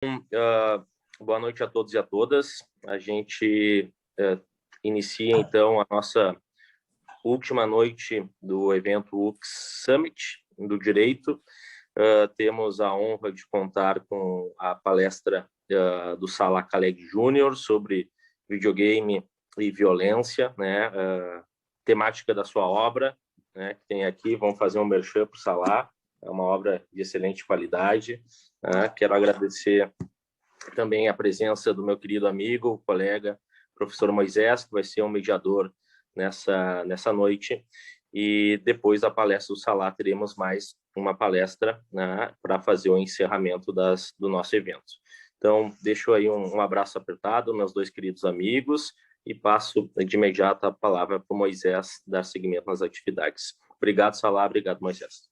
Uh, Boa noite a todos e a todas. A gente inicia, então, a nossa última noite do evento UX Summit do Direito. Temos a honra de contar com a palestra do Salah Khalek Jr. sobre videogame e violência, né? Temática da sua obra, né? Que tem aqui, vamos fazer um merchan para o Salah. É uma obra de excelente qualidade. Quero agradecer também a presença do meu querido amigo, colega, professor Moisés, que vai ser um mediador nessa noite. E depois da palestra do Salah, teremos mais uma palestra, né, para fazer o encerramento do nosso evento. Então, deixo aí um abraço apertado, meus dois queridos amigos, e passo de imediato a palavra para o Moisés dar seguimento nas atividades. Obrigado, Salah. Obrigado, Moisés.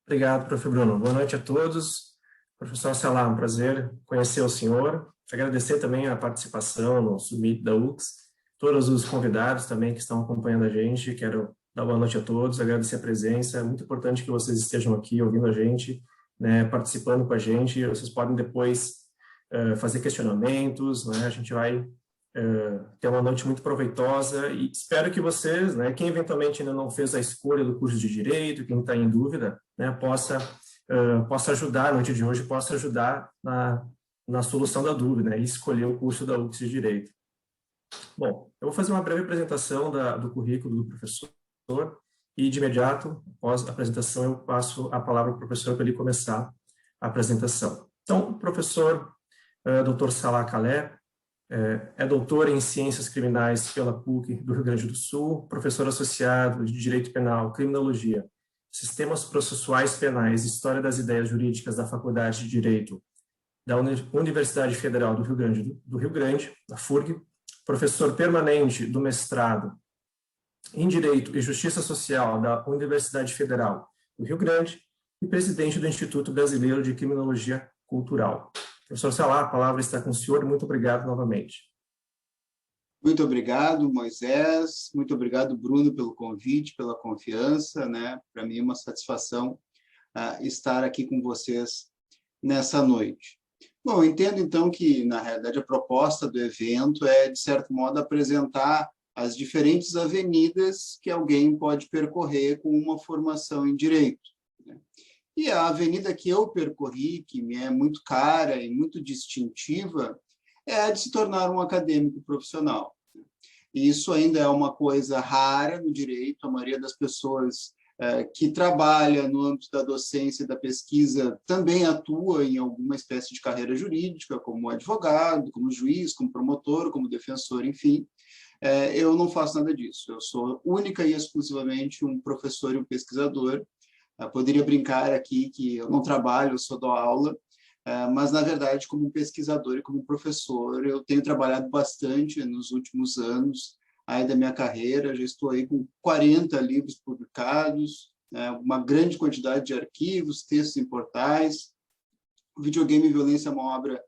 Obrigado, prof. Bruno. Boa noite a todos. Professor Salah, um prazer conhecer o senhor. Agradecer também a participação no Summit da UX, todos os convidados também que estão acompanhando a gente. Quero dar boa noite a todos, agradecer a presença. É muito importante que vocês estejam aqui ouvindo a gente, né, participando com a gente. Vocês podem depois fazer questionamentos, né? A gente vai ter uma noite muito proveitosa e espero que vocês, né, quem eventualmente ainda não fez a escolha do curso de Direito, quem está em dúvida, né, possa ajudar, a noite de hoje, possa ajudar na solução da dúvida, né, e escolher o curso da UX de Direito. Bom, eu vou fazer uma breve apresentação do currículo do professor e, de imediato, após a apresentação, eu passo a palavra ao professor para ele começar a apresentação. Então, o professor Dr. Salah Khalek é doutor em Ciências Criminais pela PUC do Rio Grande do Sul, professor associado de Direito Penal, Criminologia, Sistemas Processuais Penais e História das Ideias Jurídicas da Faculdade de Direito da Universidade Federal do Rio Grande, da FURG, professor permanente do mestrado em Direito e Justiça Social da Universidade Federal do Rio Grande e presidente do Instituto Brasileiro de Criminologia Cultural. Professor Salah, a palavra está com o senhor e muito obrigado novamente. Muito obrigado, Moisés. Muito obrigado, Bruno, pelo convite, pela confiança, né? Para mim é uma satisfação estar aqui com vocês nessa noite. Bom, eu entendo então que, na realidade, a proposta do evento é, de certo modo, apresentar as diferentes avenidas que alguém pode percorrer com uma formação em Direito, né? E a avenida que eu percorri, que me é muito cara e muito distintiva, é a de se tornar um acadêmico profissional. E isso ainda é uma coisa rara no direito. A maioria das pessoas que trabalha no âmbito da docência e da pesquisa também atua em alguma espécie de carreira jurídica, como advogado, como juiz, como promotor, como defensor, enfim. Eu não faço nada disso. Eu sou única e exclusivamente um professor e um pesquisador. Poderia brincar aqui que eu não trabalho, eu só dou aula, mas, na verdade, como pesquisador e como professor, eu tenho trabalhado bastante nos últimos anos aí da minha carreira. Já estou aí com 40 livros publicados, uma grande quantidade de arquivos, textos em portais. O Videogame e Violência é uma obra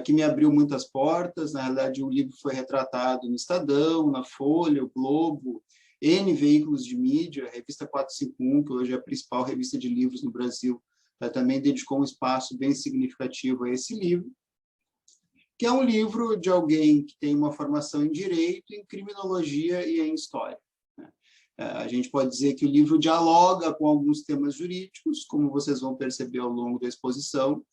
que me abriu muitas portas. Na realidade, o livro foi retratado no Estadão, na Folha, o Globo, N veículos de mídia. A revista 451, que hoje é a principal revista de livros no Brasil, também dedicou um espaço bem significativo a esse livro, que é um livro de alguém que tem uma formação em Direito, em Criminologia e em História. A gente pode dizer que o livro dialoga com alguns temas jurídicos, como vocês vão perceber ao longo da exposição.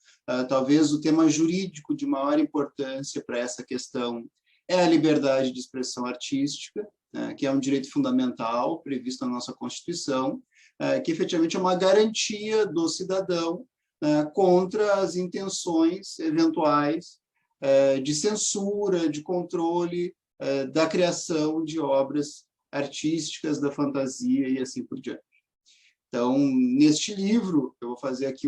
Talvez o tema jurídico de maior importância para essa questão é a liberdade de expressão artística, que é um direito fundamental previsto na nossa Constituição, que efetivamente é uma garantia do cidadão contra as intenções eventuais de censura, de controle da criação de obras artísticas, da fantasia e assim por diante. Então, neste livro, eu vou fazer aqui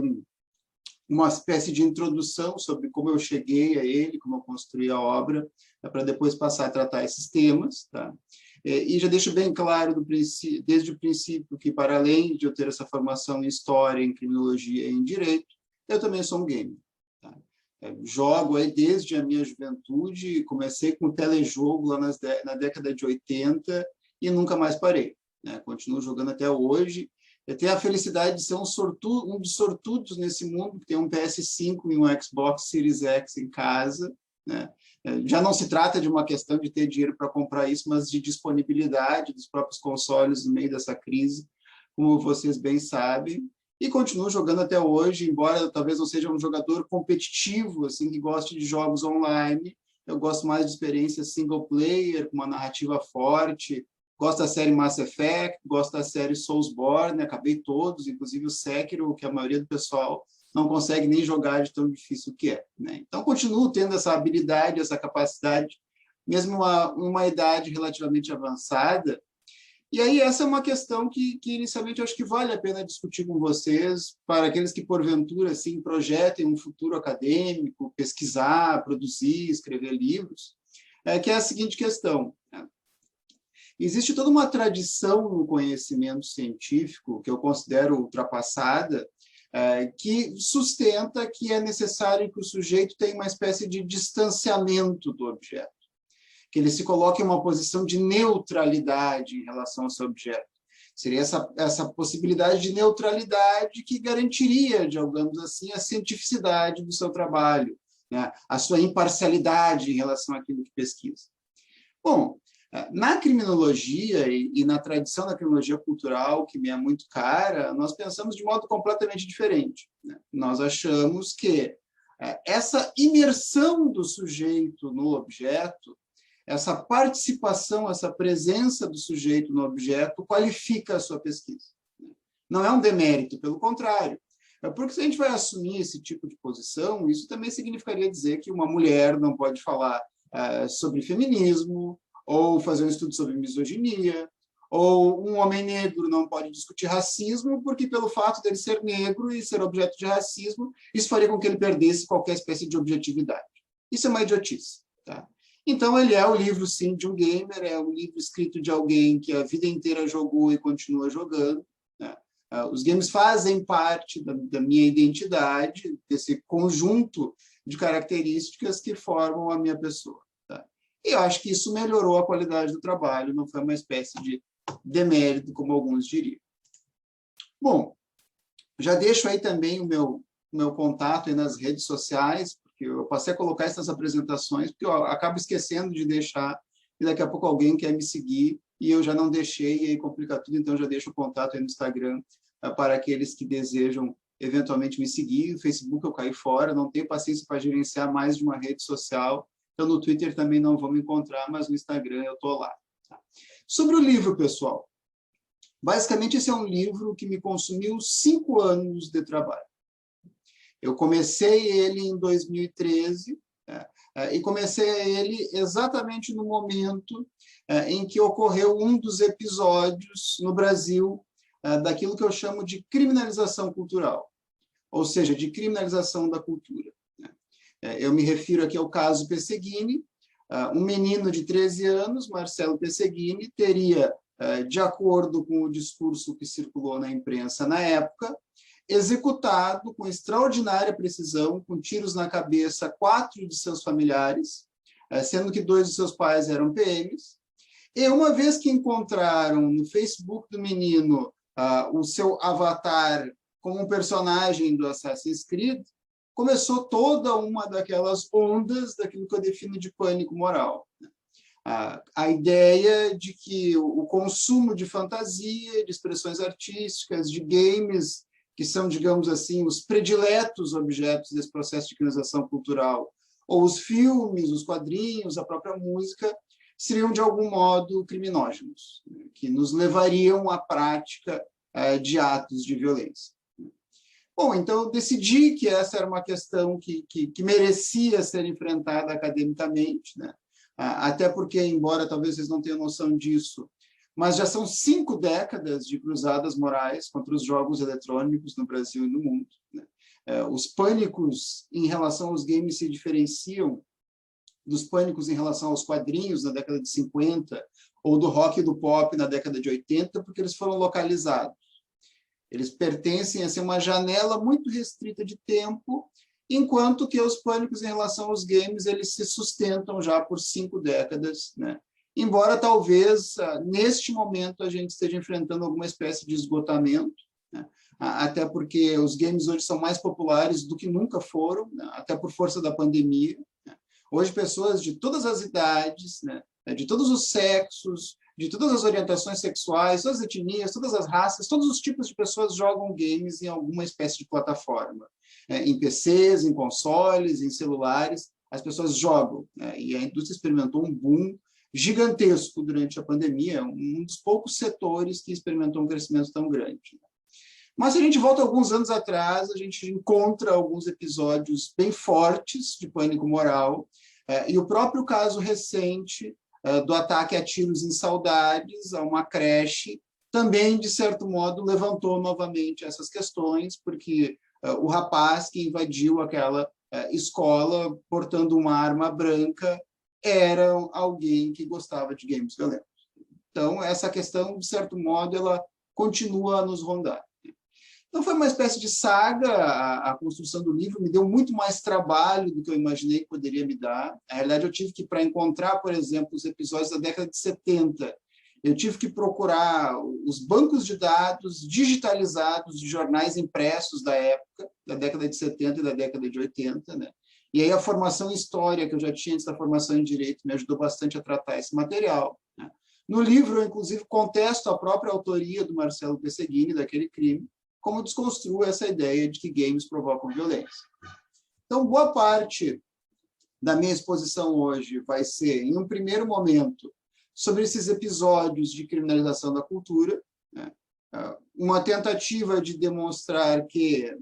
uma espécie de introdução sobre como eu cheguei a ele, como eu construí a obra, para depois passar a tratar esses temas, tá? E já deixo bem claro desde o princípio que, para além de eu ter essa formação em História, em Criminologia e em Direito, eu também sou um gamer. Tá? Jogo aí desde a minha juventude, comecei com telejogo lá na década de 80 e nunca mais parei, né? Continuo jogando até hoje. Eu tenho a felicidade de ser um dos sortudos nesse mundo, que tem um PS5 e um Xbox Series X em casa, né? Já não se trata de uma questão de ter dinheiro para comprar isso, mas de disponibilidade dos próprios consoles no meio dessa crise, como vocês bem sabem, e continuo jogando até hoje, embora talvez não seja um jogador competitivo, assim, que goste de jogos online. Eu gosto mais de experiências single player, com uma narrativa forte. Gosto da série Mass Effect, gosto da série Soulsborne, acabei todos, inclusive o Sekiro, que a maioria do pessoal não consegue nem jogar de tão difícil que é, né? Então, continuo tendo essa habilidade, essa capacidade, mesmo uma idade relativamente avançada. E aí essa é uma questão que inicialmente eu acho que vale a pena discutir com vocês, para aqueles que, porventura, assim, projetem um futuro acadêmico, pesquisar, produzir, escrever livros, que é a seguinte questão, né? Existe toda uma tradição no conhecimento científico, que eu considero ultrapassada, que sustenta que é necessário que o sujeito tenha uma espécie de distanciamento do objeto, que ele se coloque em uma posição de neutralidade em relação ao seu objeto. Seria essa possibilidade de neutralidade que garantiria, digamos assim, a cientificidade do seu trabalho, né? A sua imparcialidade em relação àquilo que pesquisa. Bom, na criminologia e na tradição da criminologia cultural, que me é muito cara, nós pensamos de modo completamente diferente, né? Nós achamos que essa imersão do sujeito no objeto, essa participação, essa presença do sujeito no objeto qualifica a sua pesquisa. Não é um demérito, pelo contrário. Porque se a gente vai assumir esse tipo de posição, isso também significaria dizer que uma mulher não pode falar sobre feminismo, ou fazer um estudo sobre misoginia, ou um homem negro não pode discutir racismo, porque pelo fato dele ser negro e ser objeto de racismo, isso faria com que ele perdesse qualquer espécie de objetividade. Isso é uma idiotice, tá? Então, ele é o livro, sim, de um gamer, é um livro escrito de alguém que a vida inteira jogou e continua jogando, né? Os games fazem parte da minha identidade, desse conjunto de características que formam a minha pessoa, tá? E eu acho que isso melhorou a qualidade do trabalho, não foi uma espécie de demérito, como alguns diriam. Bom, já deixo aí também o meu contato aí nas redes sociais, eu passei a colocar essas apresentações, porque eu acabo esquecendo de deixar, e daqui a pouco alguém quer me seguir, e eu já não deixei, e aí complica tudo, então já deixo o contato aí no Instagram para aqueles que desejam eventualmente me seguir. No Facebook eu caí fora, não tenho paciência para gerenciar mais de uma rede social, então no Twitter também não vou me encontrar, mas no Instagram eu estou lá. Sobre o livro, pessoal, basicamente esse é um livro que me consumiu 5 anos de trabalho. Eu comecei ele em 2013, e comecei ele exatamente no momento em que ocorreu um dos episódios no Brasil daquilo que eu chamo de criminalização cultural, ou seja, de criminalização da cultura. Eu me refiro aqui ao caso Pesseguini. Um menino de 13 anos, Marcelo Pesseguini, teria, de acordo com o discurso que circulou na imprensa na época, executado com extraordinária precisão, com tiros na cabeça, 4 de seus familiares, sendo que 2 de seus pais eram PMs. E uma vez que encontraram no Facebook do menino o seu avatar como um personagem do Assassin's Creed, começou toda uma daquelas ondas daquilo que eu defino de pânico moral. A ideia de que o consumo de fantasia, de expressões artísticas, de games, que são, digamos assim, os prediletos objetos desse processo de criminalização cultural, ou os filmes, os quadrinhos, a própria música, seriam, de algum modo, criminógenos, que nos levariam à prática de atos de violência. Bom, então eu decidi que essa era uma questão que merecia ser enfrentada academicamente, né? Até porque, embora talvez vocês não tenham noção disso, mas já são 5 décadas de cruzadas morais contra os jogos eletrônicos no Brasil e no mundo, né? Os pânicos em relação aos games se diferenciam dos pânicos em relação aos quadrinhos na década de 50 ou do rock e do pop na década de 80, porque eles foram localizados. Eles pertencem a ser uma janela muito restrita de tempo, enquanto que os pânicos em relação aos games eles se sustentam já por 5 décadas, né? Embora talvez neste momento a gente esteja enfrentando alguma espécie de esgotamento, né? Até porque os games hoje são mais populares do que nunca foram, né? Até por força da pandemia, né? Hoje, pessoas de todas as idades, né? De todos os sexos, de todas as orientações sexuais, todas as etnias, todas as raças, todos os tipos de pessoas jogam games em alguma espécie de plataforma. Em PCs, em consoles, em celulares, as pessoas jogam, né? E a indústria experimentou um boom gigantesco durante a pandemia, um dos poucos setores que experimentou um crescimento tão grande. Mas se a gente volta alguns anos atrás, a gente encontra alguns episódios bem fortes de pânico moral, e o próprio caso recente do ataque a tiros em Saudades, a uma creche, também, de certo modo, levantou novamente essas questões, porque o rapaz que invadiu aquela escola portando uma arma branca era alguém que gostava de games violentos. Então, essa questão, de certo modo, ela continua a nos rondar. Então, foi uma espécie de saga, a construção do livro me deu muito mais trabalho do que eu imaginei que poderia me dar. Na realidade, eu tive que, para encontrar, por exemplo, os episódios da década de 70, eu tive que procurar os bancos de dados digitalizados de jornais impressos da época, da década de 70 e da década de 80, né? E aí a formação em história, que eu já tinha antes da formação em direito, me ajudou bastante a tratar esse material, né? No livro, eu, inclusive, contesto a própria autoria do Marcelo Pesseguini, daquele crime, como desconstruo essa ideia de que games provocam violência. Então, boa parte da minha exposição hoje vai ser, em um primeiro momento, sobre esses episódios de criminalização da cultura, né? Uma tentativa de demonstrar que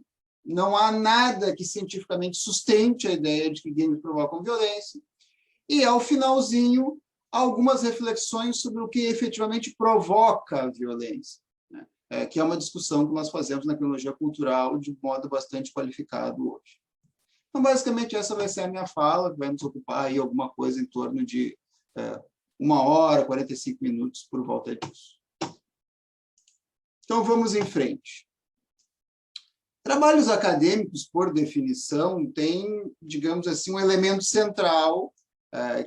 não há nada que cientificamente sustente a ideia de que games provocam violência, e, ao finalzinho, algumas reflexões sobre o que efetivamente provoca a violência, né? Que é uma discussão que nós fazemos na criminologia cultural de modo bastante qualificado hoje. Então, basicamente, essa vai ser a minha fala, que vai nos ocupar aí alguma coisa em torno de 1h, 45 minutos por volta disso. Então, vamos em frente. Trabalhos acadêmicos, por definição, têm, digamos assim, um elemento central,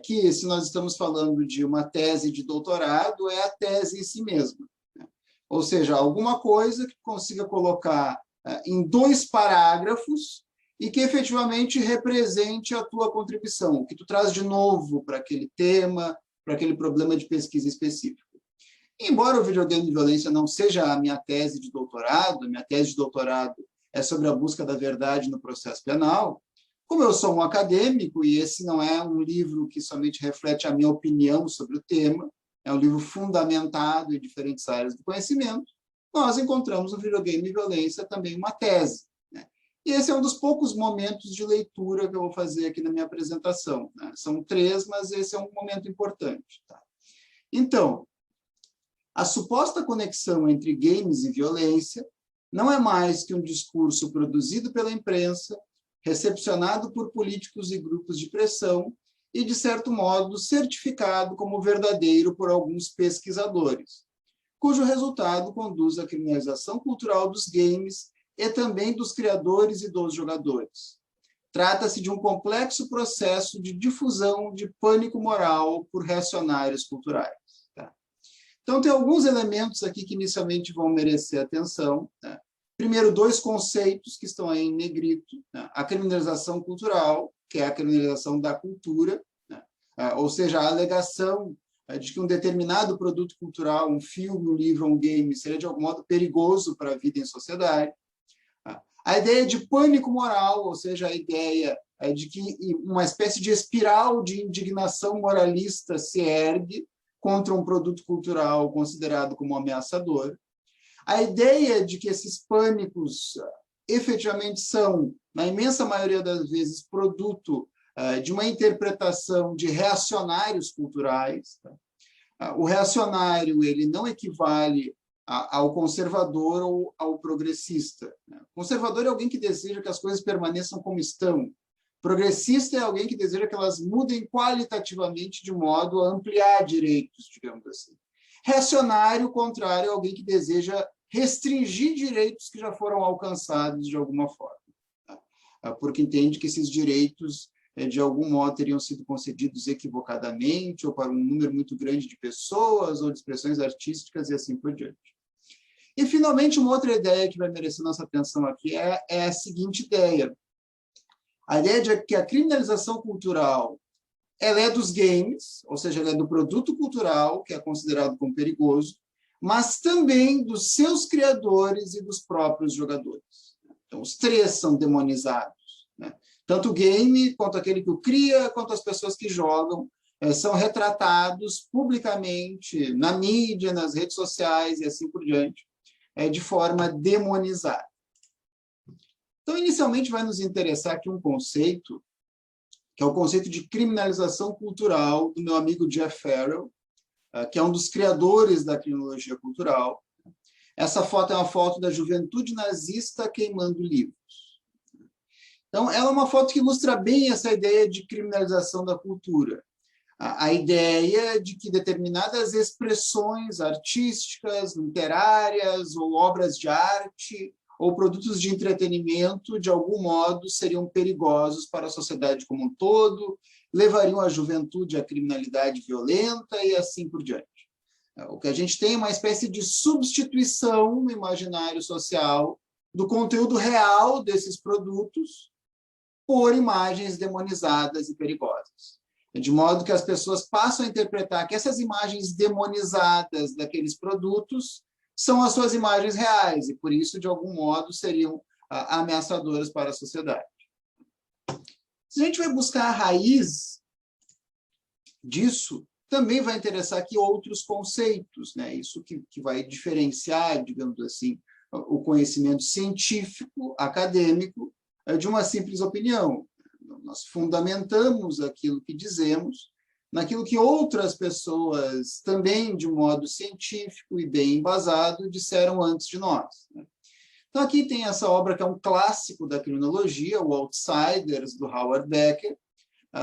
que, se nós estamos falando de uma tese de doutorado, é a tese em si mesma, né? Ou seja, alguma coisa que consiga colocar em 2 parágrafos e que efetivamente represente a tua contribuição, o que tu traz de novo para aquele tema, para aquele problema de pesquisa específico. Embora o videogame de violência não seja a minha tese de doutorado, a minha tese de doutorado é sobre a busca da verdade no processo penal, como eu sou um acadêmico, e esse não é um livro que somente reflete a minha opinião sobre o tema, é um livro fundamentado em diferentes áreas do conhecimento, nós encontramos no videogame de violência também uma tese, né? E esse é um dos poucos momentos de leitura que eu vou fazer aqui na minha apresentação, né? São 3, mas esse é um momento importante, tá? Então, a suposta conexão entre games e violência não é mais que um discurso produzido pela imprensa, recepcionado por políticos e grupos de pressão e, de certo modo, certificado como verdadeiro por alguns pesquisadores, cujo resultado conduz à criminalização cultural dos games e também dos criadores e dos jogadores. Trata-se de um complexo processo de difusão de pânico moral por reacionários culturais. Então, tem alguns elementos aqui que inicialmente vão merecer atenção, né? Primeiro, 2 conceitos que estão aí em negrito, né? A criminalização cultural, que é a criminalização da cultura, né? Ou seja, a alegação de que um determinado produto cultural, um filme, um livro, um game, seria de algum modo perigoso para a vida em sociedade. A ideia de pânico moral, ou seja, a ideia de que uma espécie de espiral de indignação moralista se ergue contra um produto cultural considerado como ameaçador. A ideia de que esses pânicos efetivamente são, na imensa maioria das vezes, produto de uma interpretação de reacionários culturais. O reacionário ele não equivale ao conservador ou ao progressista. O conservador é alguém que deseja que as coisas permaneçam como estão. Progressista é alguém que deseja que elas mudem qualitativamente de modo a ampliar direitos, digamos assim. Reacionário, ao contrário, é alguém que deseja restringir direitos que já foram alcançados de alguma forma, tá? Porque entende que esses direitos, de algum modo, teriam sido concedidos equivocadamente ou para um número muito grande de pessoas ou de expressões artísticas e assim por diante. E, finalmente, uma outra ideia que vai merecer nossa atenção aqui é a seguinte ideia. A ideia de que a criminalização cultural ela é dos games, ou seja, ela é do produto cultural, que é considerado como perigoso, mas também dos seus criadores e dos próprios jogadores. Então, os três são demonizados, né? Tanto o game, quanto aquele que o cria, quanto as pessoas que jogam, são retratados publicamente, na mídia, nas redes sociais e assim por diante, de forma demonizada. Então, inicialmente, vai nos interessar aqui um conceito, que é o conceito de criminalização cultural do meu amigo Jeff Farrell, que é um dos criadores da criminologia cultural. Essa foto é uma foto da juventude nazista queimando livros. Então, ela é uma foto que ilustra bem essa ideia de criminalização da cultura. A ideia de que determinadas expressões artísticas, literárias ou obras de arte ou produtos de entretenimento, de algum modo, seriam perigosos para a sociedade como um todo, levariam a juventude à criminalidade violenta e assim por diante. O que a gente tem é uma espécie de substituição no imaginário social do conteúdo real desses produtos por imagens demonizadas e perigosas. De modo que as pessoas passam a interpretar que essas imagens demonizadas daqueles produtos são as suas imagens reais e, por isso, de algum modo, seriam ameaçadoras para a sociedade. Se a gente vai buscar a raiz disso, também vai interessar aqui outros conceitos, né? Isso que vai diferenciar, digamos assim, o conhecimento científico, acadêmico, de uma simples opinião. Nós fundamentamos aquilo que dizemos naquilo que outras pessoas, também de modo científico e bem embasado, disseram antes de nós. Então, aqui tem essa obra que é um clássico da criminologia, o Outsiders, do Howard Becker,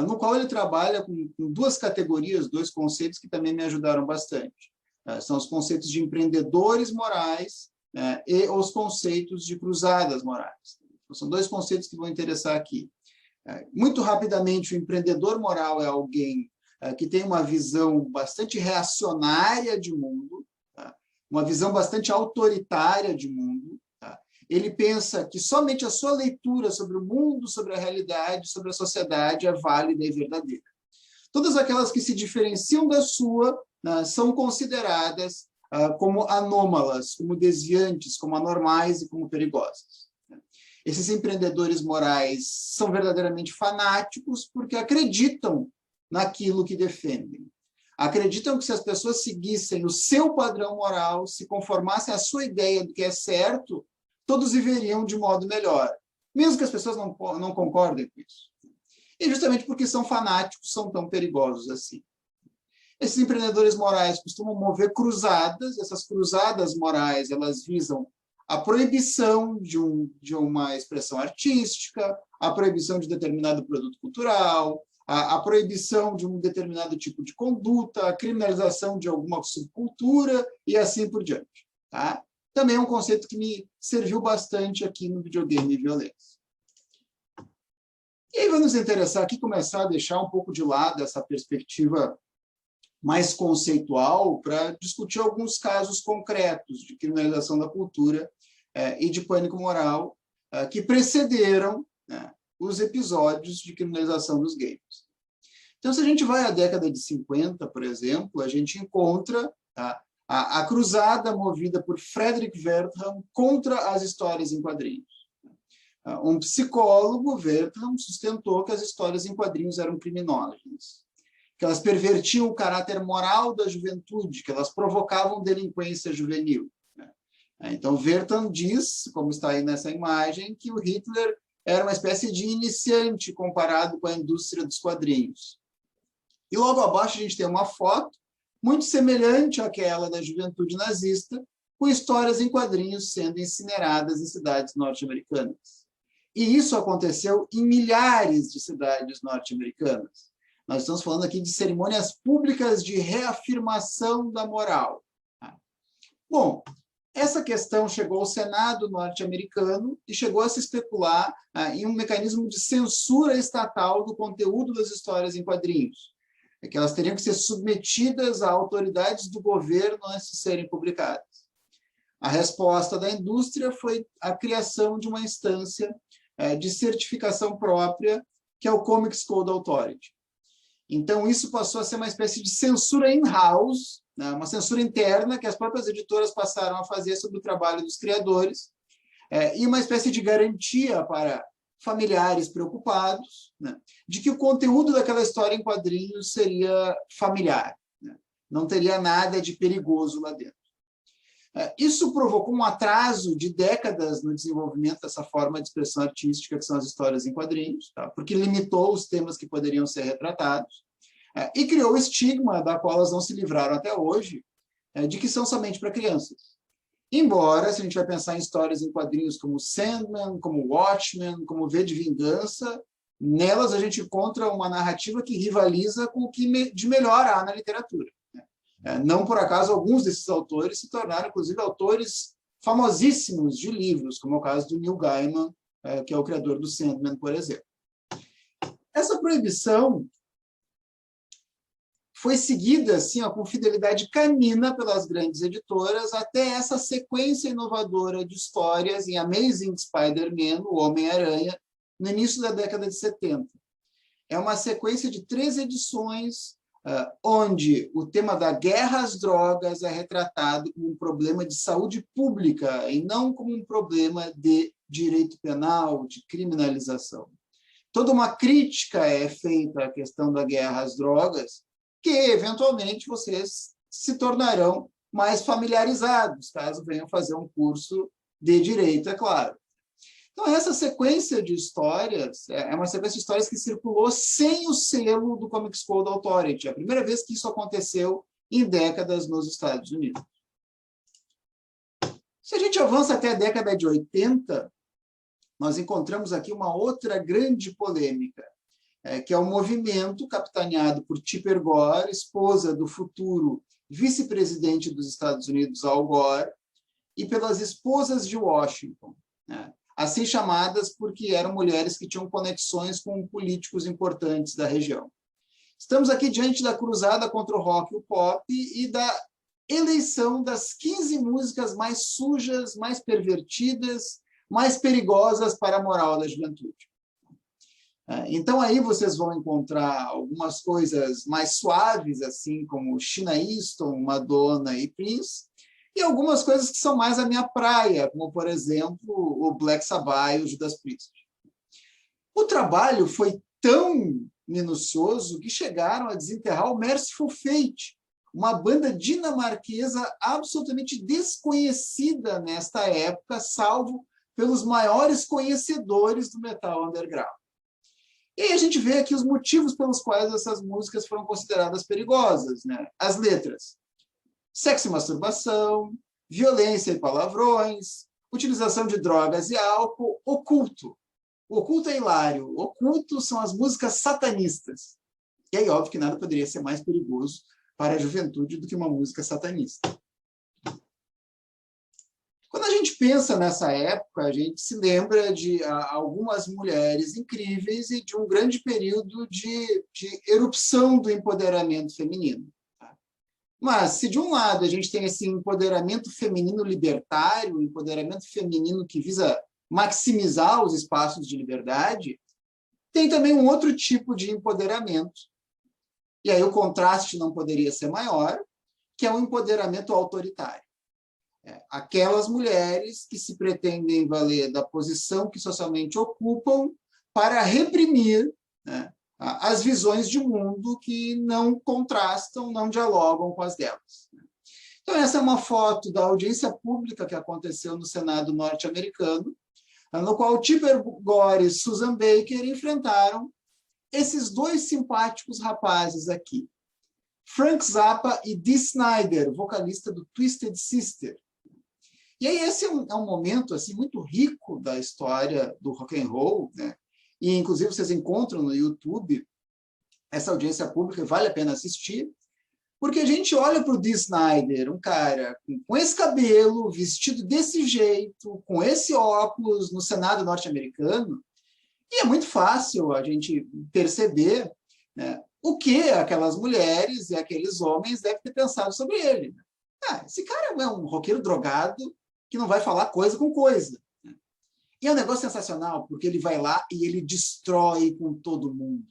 no qual ele trabalha com duas categorias, dois conceitos que também me ajudaram bastante. São os conceitos de empreendedores morais e os conceitos de cruzadas morais. Então, são dois conceitos que vão interessar aqui. Muito rapidamente, o empreendedor moral é alguém que tem uma visão bastante reacionária de mundo, uma visão bastante autoritária de mundo. Ele pensa que somente a sua leitura sobre o mundo, sobre a realidade, sobre a sociedade é válida e verdadeira. Todas aquelas que se diferenciam da sua são consideradas como anômalas, como desviantes, como anormais e como perigosas. Esses empreendedores morais são verdadeiramente fanáticos porque acreditam naquilo que defendem. Acreditam que se as pessoas seguissem o seu padrão moral, se conformassem à sua ideia do que é certo, todos viveriam de modo melhor, mesmo que as pessoas não concordem com isso. E justamente porque são fanáticos, são tão perigosos assim. Esses empreendedores morais costumam mover cruzadas, essas cruzadas morais, elas visam a proibição de uma expressão artística, a proibição de determinado produto cultural, a proibição de um determinado tipo de conduta, a criminalização de alguma subcultura e assim por diante. Tá? Também é um conceito que me serviu bastante aqui no videogame e violência. E aí vai nos interessar aqui começar a deixar um pouco de lado essa perspectiva mais conceitual para discutir alguns casos concretos de criminalização da cultura e de pânico moral que precederam os episódios de criminalização dos games. Então, se a gente vai à década de 50, por exemplo, a gente encontra a cruzada movida por Frederick Wertham contra as histórias em quadrinhos. Um psicólogo, Wertham, sustentou que as histórias em quadrinhos eram criminógenas, que elas pervertiam o caráter moral da juventude, que elas provocavam delinquência juvenil. Então, Wertham diz, como está aí nessa imagem, que o Hitler era uma espécie de iniciante comparado com a indústria dos quadrinhos. E logo abaixo a gente tem uma foto muito semelhante àquela da juventude nazista, com histórias em quadrinhos sendo incineradas em cidades norte-americanas. E isso aconteceu em milhares de cidades norte-americanas. Nós estamos falando aqui de cerimônias públicas de reafirmação da moral. Bom, essa questão chegou ao Senado norte-americano e chegou a se especular em um mecanismo de censura estatal do conteúdo das histórias em quadrinhos, que elas teriam que ser submetidas a autoridades do governo antes de serem publicadas. A resposta da indústria foi a criação de uma instância de certificação própria, que é o Comics Code Authority. Então, isso passou a ser uma espécie de censura in-house, né, uma censura interna que as próprias editoras passaram a fazer sobre o trabalho dos criadores, e uma espécie de garantia para familiares preocupados, né, de que o conteúdo daquela história em quadrinhos seria familiar, né, não teria nada de perigoso lá dentro. Isso provocou um atraso de décadas no desenvolvimento dessa forma de expressão artística, que são as histórias em quadrinhos, tá? Porque limitou os temas que poderiam ser retratados, e criou o estigma da qual elas não se livraram até hoje, de que são somente para crianças. Embora, se a gente vai pensar em histórias em quadrinhos como Sandman, como Watchmen, como V de Vingança, nelas a gente encontra uma narrativa que rivaliza com o que de melhor há na literatura. Não por acaso, alguns desses autores se tornaram, inclusive, autores famosíssimos de livros, como é o caso do Neil Gaiman, que é o criador do Sandman, por exemplo. Essa proibição foi seguida assim, com fidelidade canina pelas grandes editoras até essa sequência inovadora de histórias em Amazing Spider-Man, o Homem-Aranha, no início da década de 70. É uma sequência de 3 edições onde o tema da guerra às drogas é retratado como um problema de saúde pública e não como um problema de direito penal, de criminalização. Toda uma crítica é feita à questão da guerra às drogas, que, eventualmente, vocês se tornarão mais familiarizados, caso venham fazer um curso de direito, é claro. Então, essa sequência de histórias é uma sequência de histórias que circulou sem o selo do Comics Code Authority. É a primeira vez que isso aconteceu em décadas nos Estados Unidos. Se a gente avança até a década de 80, nós encontramos aqui uma outra grande polêmica, que é o movimento capitaneado por Tipper Gore, esposa do futuro vice-presidente dos Estados Unidos, Al Gore, e pelas esposas de Washington, né? Assim chamadas porque eram mulheres que tinham conexões com políticos importantes da região. Estamos aqui diante da cruzada contra o rock e o pop e da eleição das 15 músicas mais sujas, mais pervertidas, mais perigosas para a moral da juventude. Então, aí vocês vão encontrar algumas coisas mais suaves, assim como Sheena Easton, Madonna e Prince, e algumas coisas que são mais a minha praia, como, por exemplo, o Black Sabbath e o Judas Priest. O trabalho foi tão minucioso que chegaram a desenterrar o Merciful Fate, uma banda dinamarquesa absolutamente desconhecida nesta época, salvo pelos maiores conhecedores do metal underground. E aí a gente vê aqui os motivos pelos quais essas músicas foram consideradas perigosas, né? As letras: sexo e masturbação, violência e palavrões, utilização de drogas e álcool, oculto. O oculto é hilário. O oculto são as músicas satanistas. E aí, óbvio que nada poderia ser mais perigoso para a juventude do que uma música satanista. Quando a gente pensa nessa época, a gente se lembra de algumas mulheres incríveis e de um grande período de erupção do empoderamento feminino. Mas, se de um lado a gente tem esse empoderamento feminino libertário, um empoderamento feminino que visa maximizar os espaços de liberdade, tem também um outro tipo de empoderamento. E aí o contraste não poderia ser maior, que é o empoderamento autoritário. Aquelas mulheres que se pretendem valer da posição que socialmente ocupam para reprimir, né, as visões de mundo que não contrastam, não dialogam com as delas. Então, essa é uma foto da audiência pública que aconteceu no Senado norte-americano, no qual Tipper Gore e Susan Baker enfrentaram esses 2 simpáticos rapazes aqui, Frank Zappa e Dee Snider, vocalista do Twisted Sister. E aí esse é um momento assim, muito rico da história do rock and roll, né? E, inclusive, vocês encontram no YouTube essa audiência pública, vale a pena assistir, porque a gente olha para o Dee Snider, um cara com esse cabelo, vestido desse jeito, com esse óculos no Senado norte-americano, e é muito fácil a gente perceber, né, o que aquelas mulheres e aqueles homens devem ter pensado sobre ele. Esse cara é um roqueiro drogado, que não vai falar coisa com coisa. E é um negócio sensacional, porque ele vai lá e ele destrói com todo mundo.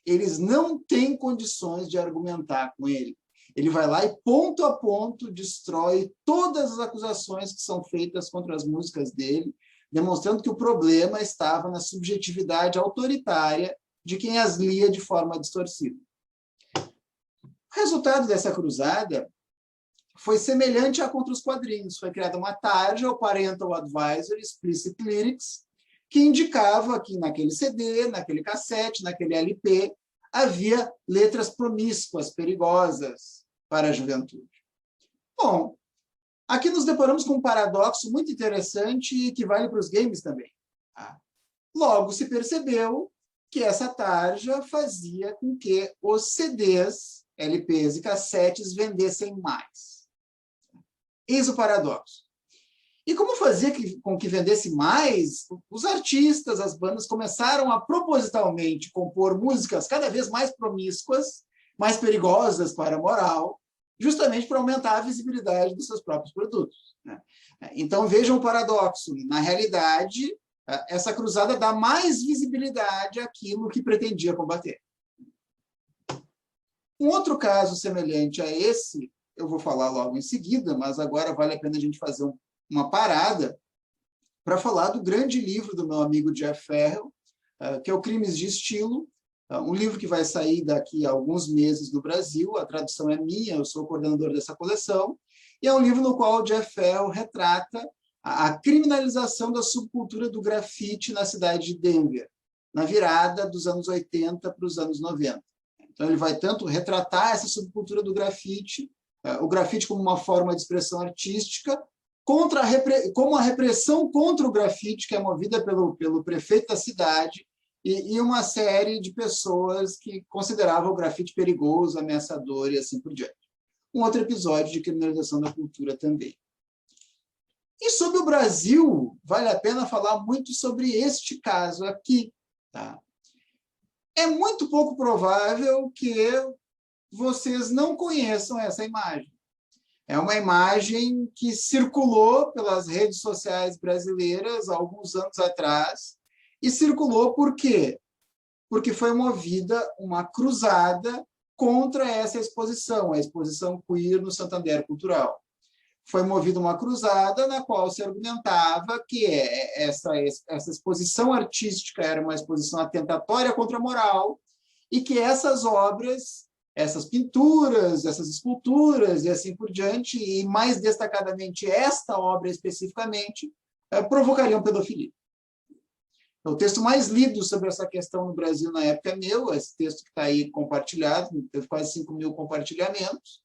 Eles não têm condições de argumentar com ele. Ele vai lá e, ponto a ponto, destrói todas as acusações que são feitas contra as músicas dele, demonstrando que o problema estava na subjetividade autoritária de quem as lia de forma distorcida. O resultado dessa cruzada foi semelhante à contra os quadrinhos. Foi criada uma tarja, o Parental Advisory Explicit Lyrics, que indicava que naquele CD, naquele cassete, naquele LP, havia letras promíscuas, perigosas para a juventude. Bom, aqui nos deparamos com um paradoxo muito interessante e que vale para os games também. Logo se percebeu que essa tarja fazia com que os CDs, LPs e cassetes vendessem mais. Eis o paradoxo. E como fazia com que vendesse mais, os artistas, as bandas começaram a propositalmente compor músicas cada vez mais promíscuas, mais perigosas para a moral, justamente para aumentar a visibilidade dos seus próprios produtos. Então, vejam o paradoxo. Na realidade, essa cruzada dá mais visibilidade àquilo que pretendia combater. Um outro caso semelhante a esse, eu vou falar logo em seguida, mas agora vale a pena a gente fazer uma parada para falar do grande livro do meu amigo Jeff Farrell, que é o Crimes de Estilo, um livro que vai sair daqui a alguns meses no Brasil. A tradução é minha, eu sou o coordenador dessa coleção, e é um livro no qual o Jeff Farrell retrata a criminalização da subcultura do grafite na cidade de Denver, na virada dos anos 80 para os anos 90. Então, ele vai tanto retratar essa subcultura do grafite, o grafite como uma forma de expressão artística, como a repressão contra o grafite, que é movida pelo prefeito da cidade, e uma série de pessoas que consideravam o grafite perigoso, ameaçador e assim por diante. Um outro episódio de criminalização da cultura também. E sobre o Brasil, vale a pena falar muito sobre este caso aqui. Tá? É muito pouco provável que vocês não conheçam essa imagem. É uma imagem que circulou pelas redes sociais brasileiras há alguns anos atrás. E circulou por quê? Porque foi movida uma cruzada contra essa exposição, a exposição queer no Santander Cultural. Foi movida uma cruzada na qual se argumentava que essa exposição artística era uma exposição atentatória contra a moral e que essas obras, essas pinturas, essas esculturas e assim por diante, e mais destacadamente esta obra especificamente, provocariam pedofilia. O texto mais lido sobre essa questão no Brasil na época é meu, esse texto que está aí compartilhado, teve quase 5.000 compartilhamentos,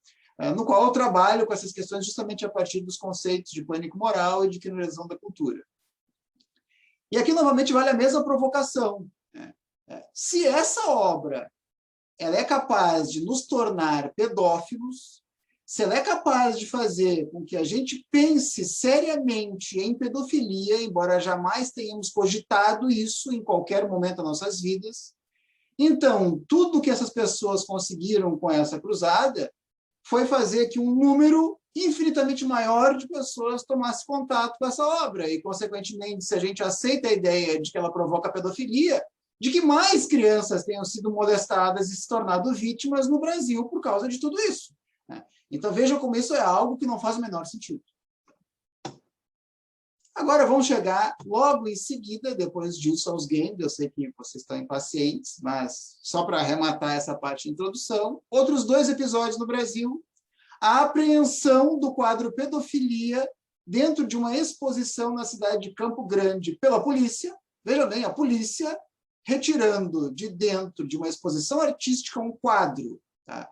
no qual eu trabalho com essas questões justamente a partir dos conceitos de pânico moral e de criminalização da cultura. E aqui, novamente, vale a mesma provocação. Se essa obra ela é capaz de nos tornar pedófilos, se ela é capaz de fazer com que a gente pense seriamente em pedofilia, embora jamais tenhamos cogitado isso em qualquer momento das nossas vidas, então, tudo que essas pessoas conseguiram com essa cruzada foi fazer que um número infinitamente maior de pessoas tomasse contato com essa obra, e, consequentemente, se a gente aceita a ideia de que ela provoca pedofilia, de que mais crianças tenham sido molestadas e se tornado vítimas no Brasil por causa de tudo isso. Então, vejam como isso é algo que não faz o menor sentido. Agora, vamos chegar logo em seguida, depois disso, aos games. Eu sei que vocês estão impacientes, mas só para arrematar essa parte de introdução, outros 2 episódios no Brasil: a apreensão do quadro pedofilia dentro de uma exposição na cidade de Campo Grande pela polícia. Veja bem, a polícia retirando de dentro de uma exposição artística um quadro. Tá?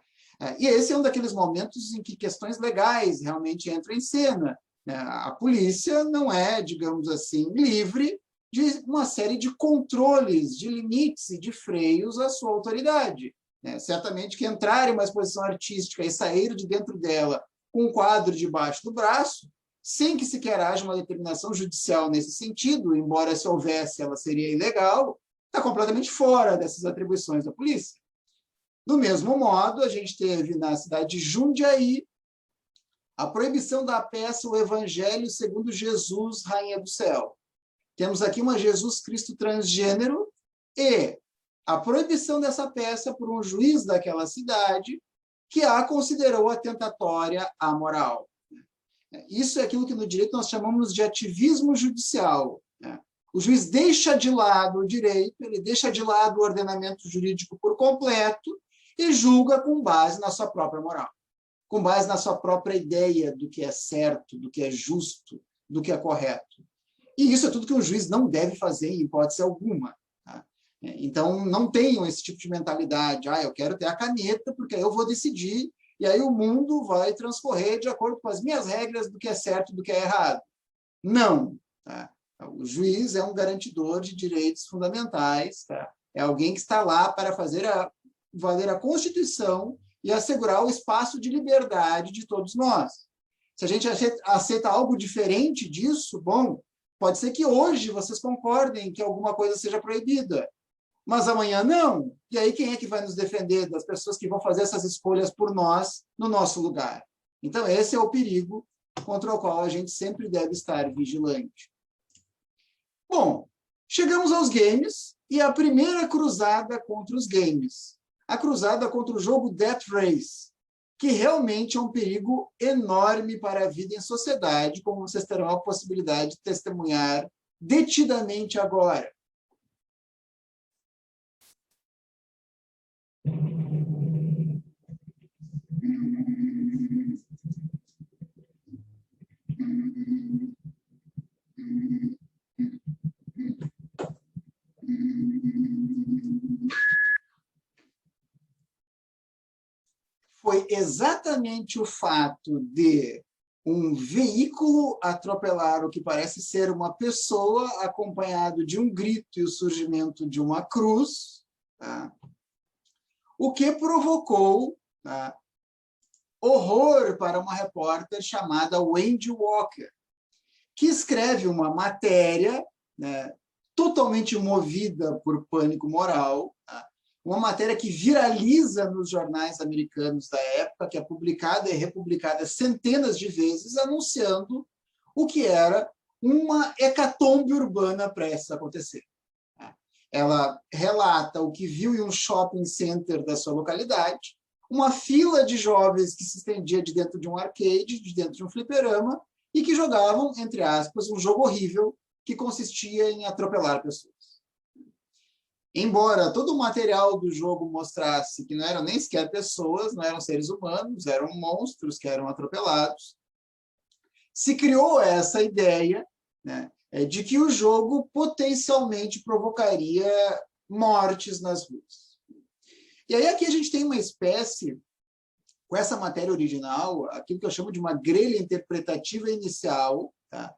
E esse é um daqueles momentos em que questões legais realmente entram em cena. A polícia não é, digamos assim, livre de uma série de controles, de limites e de freios à sua autoridade. Certamente que entrar em uma exposição artística e sair de dentro dela com um quadro debaixo do braço, sem que sequer haja uma determinação judicial nesse sentido, embora se houvesse ela seria ilegal, está completamente fora dessas atribuições da polícia. Do mesmo modo, a gente teve na cidade de Jundiaí a proibição da peça O Evangelho segundo Jesus, Rainha do Céu. Temos aqui uma Jesus Cristo transgênero e a proibição dessa peça por um juiz daquela cidade que a considerou atentatória à moral. Isso é aquilo que no direito nós chamamos de ativismo judicial. O juiz deixa de lado o direito, ele deixa de lado o ordenamento jurídico por completo e julga com base na sua própria moral, com base na sua própria ideia do que é certo, do que é justo, do que é correto. E isso é tudo que um juiz não deve fazer em hipótese alguma. Tá? Então, não tenham esse tipo de mentalidade. Eu quero ter a caneta, porque aí eu vou decidir, e aí o mundo vai transcorrer de acordo com as minhas regras do que é certo e do que é errado. Não. Tá? O juiz é um garantidor de direitos fundamentais, tá? É alguém que está lá para fazer valer a Constituição e assegurar o espaço de liberdade de todos nós. Se a gente aceita algo diferente disso, bom, pode ser que hoje vocês concordem que alguma coisa seja proibida, mas amanhã não. E aí quem é que vai nos defender das pessoas que vão fazer essas escolhas por nós, no nosso lugar? Então, esse é o perigo contra o qual a gente sempre deve estar vigilante. Bom, chegamos aos games e a primeira cruzada contra os games. A cruzada contra o jogo Death Race, que realmente é um perigo enorme para a vida em sociedade, como vocês terão a possibilidade de testemunhar detidamente agora. Foi exatamente o fato de um veículo atropelar o que parece ser uma pessoa, acompanhado de um grito e o surgimento de uma cruz, tá? O que provocou, tá, horror para uma repórter chamada Wendy Walker, que escreve uma matéria, né, totalmente movida por pânico moral, tá? Uma matéria que viraliza nos jornais americanos da época, que é publicada e republicada centenas de vezes, anunciando o que era uma hecatombe urbana prestes a acontecer. Ela relata o que viu em um shopping center da sua localidade, uma fila de jovens que se estendia de dentro de um arcade, de dentro de um fliperama, e que jogavam, entre aspas, um jogo horrível que consistia em atropelar pessoas. Embora todo o material do jogo mostrasse que não eram nem sequer pessoas, não eram seres humanos, eram monstros que eram atropelados, se criou essa ideia, né, de que o jogo potencialmente provocaria mortes nas ruas. E aí aqui a gente tem uma espécie, com essa matéria original, aquilo que eu chamo de uma grelha interpretativa inicial, tá,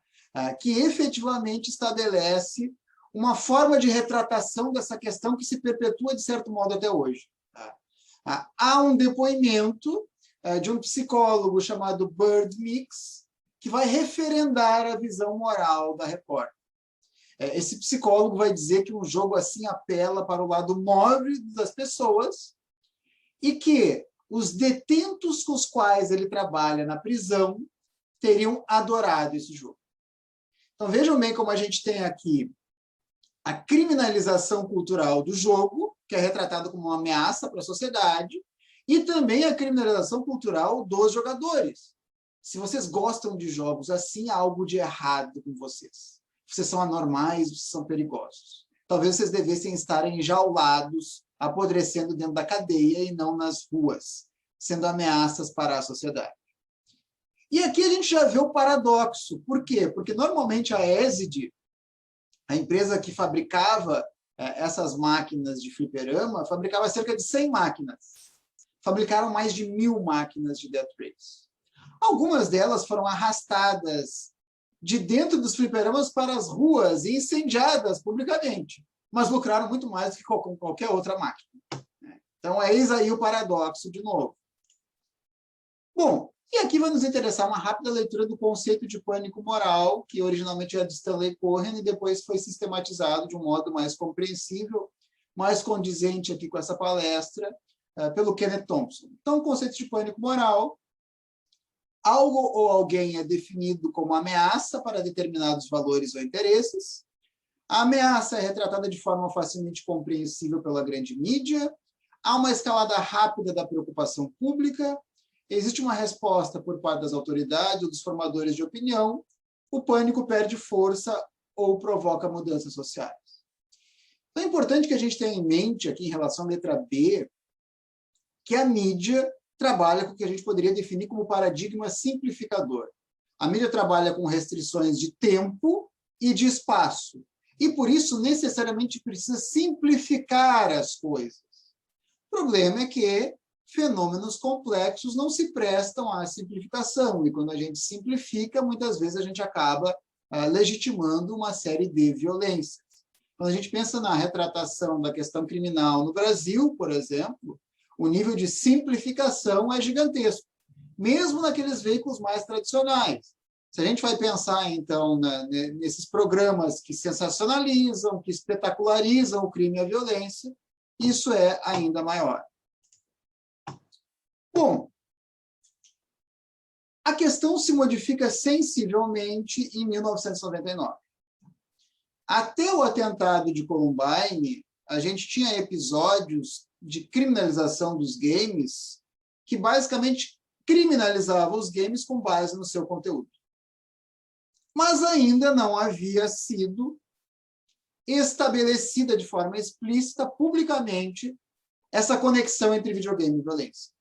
que efetivamente estabelece uma forma de retratação dessa questão que se perpetua, de certo modo, até hoje. Tá? Há um depoimento de um psicólogo chamado Bird Mix, que vai referendar a visão moral da repórter. Esse psicólogo vai dizer que um jogo assim apela para o lado mórbido das pessoas e que os detentos com os quais ele trabalha na prisão teriam adorado esse jogo. Então, vejam bem como a gente tem aqui a criminalização cultural do jogo, que é retratado como uma ameaça para a sociedade, e também a criminalização cultural dos jogadores. Se vocês gostam de jogos assim, há algo de errado com vocês. Vocês são anormais, vocês são perigosos. Talvez vocês devessem estar enjaulados, apodrecendo dentro da cadeia e não nas ruas, sendo ameaças para a sociedade. E aqui a gente já vê o paradoxo. Por quê? Porque normalmente a ESID, a empresa que fabricava essas máquinas de fliperama, fabricava cerca de 100 máquinas. Fabricaram mais de 1000 máquinas de Death Race. Algumas delas foram arrastadas de dentro dos fliperamas para as ruas e incendiadas publicamente, mas lucraram muito mais do que qualquer outra máquina. Então, eis aí o paradoxo de novo. Bom, e aqui vai nos interessar uma rápida leitura do conceito de pânico moral, que originalmente era de Stanley Cohen e depois foi sistematizado de um modo mais compreensível, mais condizente aqui com essa palestra, pelo Kenneth Thompson. Então, o conceito de pânico moral algo ou alguém é definido como ameaça para determinados valores ou interesses, a ameaça é retratada de forma facilmente compreensível pela grande mídia, há uma escalada rápida da preocupação pública, existe uma resposta por parte das autoridades ou dos formadores de opinião, o pânico perde força ou provoca mudanças sociais. Então, é importante que a gente tenha em mente, aqui em relação à letra B, que a mídia trabalha com o que a gente poderia definir como paradigma simplificador. A mídia trabalha com restrições de tempo e de espaço, e por isso necessariamente precisa simplificar as coisas. O problema é que fenômenos complexos não se prestam à simplificação, e quando a gente simplifica, muitas vezes a gente acaba legitimando uma série de violências. Quando a gente pensa na retratação da questão criminal no Brasil, por exemplo, o nível de simplificação é gigantesco, mesmo naqueles veículos mais tradicionais. Se a gente vai pensar, então, nesses programas que sensacionalizam, que espetacularizam o crime e a violência, isso é ainda maior. Bom, a questão se modifica sensivelmente em 1999. Até o atentado de Columbine, a gente tinha episódios de criminalização dos games que basicamente criminalizavam os games com base no seu conteúdo. Mas ainda não havia sido estabelecida de forma explícita, publicamente, essa conexão entre videogame e violência.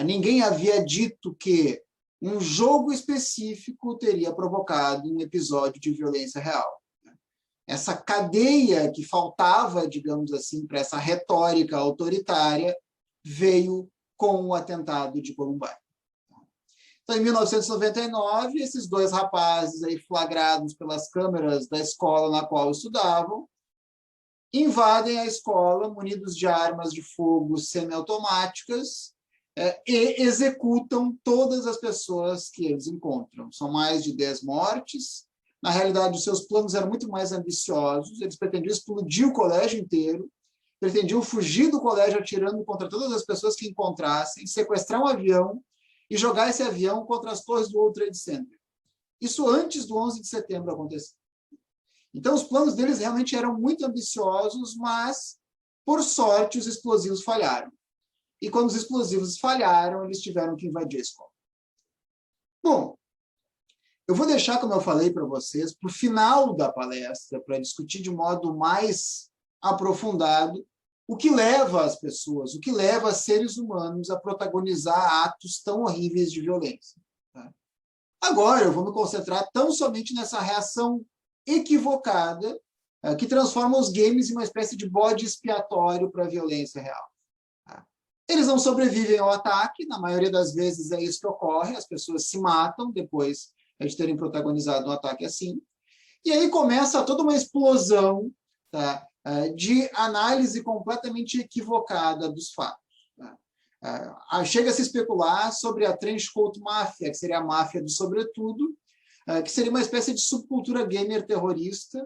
Ninguém havia dito que um jogo específico teria provocado um episódio de violência real. Essa cadeia que faltava, digamos assim, para essa retórica autoritária, veio com o atentado de Columbine. Então, em 1999, esses dois rapazes aí flagrados pelas câmeras da escola na qual estudavam, invadem a escola munidos de armas de fogo semiautomáticas e executam todas as pessoas que eles encontram. São mais de 10 mortes. Na realidade, os seus planos eram muito mais ambiciosos. Eles pretendiam explodir o colégio inteiro, pretendiam fugir do colégio atirando contra todas as pessoas que encontrassem, sequestrar um avião e jogar esse avião contra as torres do World Trade Center. Isso antes do 11 de setembro acontecer. Então, os planos deles realmente eram muito ambiciosos, mas, por sorte, os explosivos falharam. E quando os explosivos falharam, eles tiveram que invadir a escola. Bom, eu vou deixar, como eu falei para vocês, para o final da palestra, para discutir de modo mais aprofundado o que leva as pessoas, o que leva seres humanos a protagonizar atos tão horríveis de violência. Tá? Agora, eu vou me concentrar tão somente nessa reação equivocada que transforma os games em uma espécie de bode expiatório para a violência real. Tá? Eles não sobrevivem ao ataque, na maioria das vezes é isso que ocorre, as pessoas se matam depois de terem protagonizado um ataque assim, e aí começa toda uma explosão, tá, de análise completamente equivocada dos fatos. Tá? Chega a se especular sobre a Trenchcoat Mafia, que seria a máfia do sobretudo, que seria uma espécie de subcultura gamer terrorista,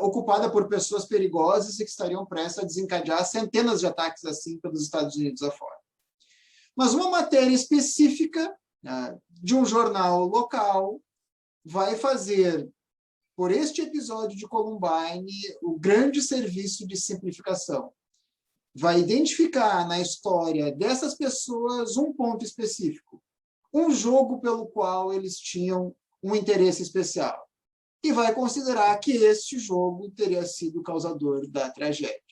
ocupada por pessoas perigosas e que estariam prestes a desencadear centenas de ataques assim pelos Estados Unidos afora. Mas uma matéria específica de um jornal local vai fazer, por este episódio de Columbine, o grande serviço de simplificação. Vai identificar na história dessas pessoas um ponto específico, um jogo pelo qual eles tinham um interesse especial. E vai considerar que este jogo teria sido o causador da tragédia.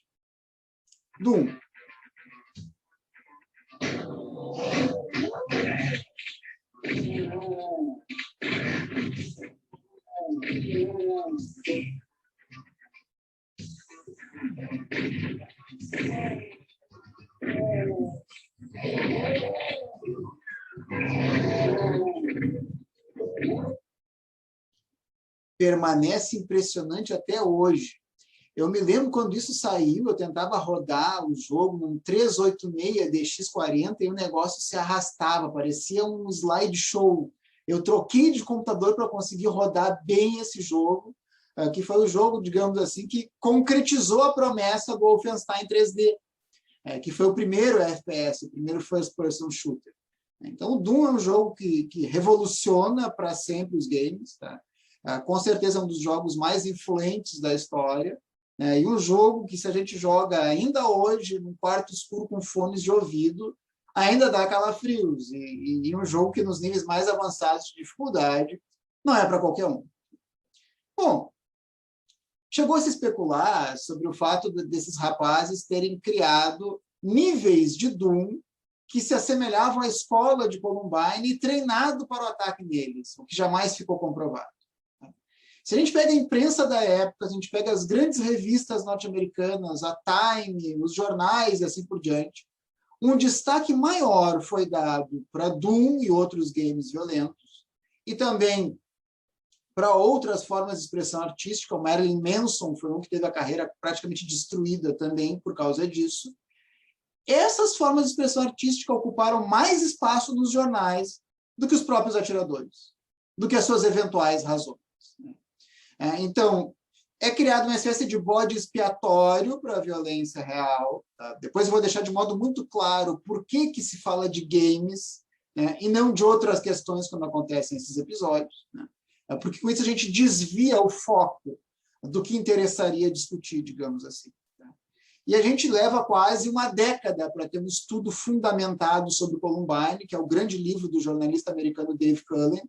Doom. Permanece impressionante até hoje. Eu me lembro quando isso saiu, eu tentava rodar o jogo num 386 DX40 e o negócio se arrastava, parecia um slideshow. Eu troquei de computador para conseguir rodar bem esse jogo, que foi o jogo, digamos assim, que concretizou a promessa do Wolfenstein 3D, que foi o primeiro FPS, o primeiro first-person shooter. Então, o Doom é um jogo que revoluciona para sempre os games, tá? Com certeza é um dos jogos mais influentes da história, né? E um jogo que, se a gente joga ainda hoje, num quarto escuro com fones de ouvido, ainda dá calafrios. E um jogo que, nos níveis mais avançados de dificuldade, não é para qualquer um. Bom, chegou a se especular sobre o fato desses rapazes terem criado níveis de Doom que se assemelhavam à escola de Columbine e treinado para o ataque neles, o que jamais ficou comprovado. Se a gente pega a imprensa da época, a gente pega as grandes revistas norte-americanas, a Time, os jornais e assim por diante, um destaque maior foi dado para Doom e outros games violentos, e também para outras formas de expressão artística. O Marilyn Manson foi um que teve a carreira praticamente destruída também por causa disso. Essas formas de expressão artística ocuparam mais espaço nos jornais do que os próprios atiradores, do que as suas eventuais razões. Então, é criado uma espécie de bode expiatório para a violência real. Tá? Depois eu vou deixar de modo muito claro por que se fala de games, né, e não de outras questões quando acontecem esses episódios, né? Porque com isso a gente desvia o foco do que interessaria discutir, digamos assim. E a gente leva quase uma década para ter um estudo fundamentado sobre Columbine, que é o grande livro do jornalista americano Dave Cullen.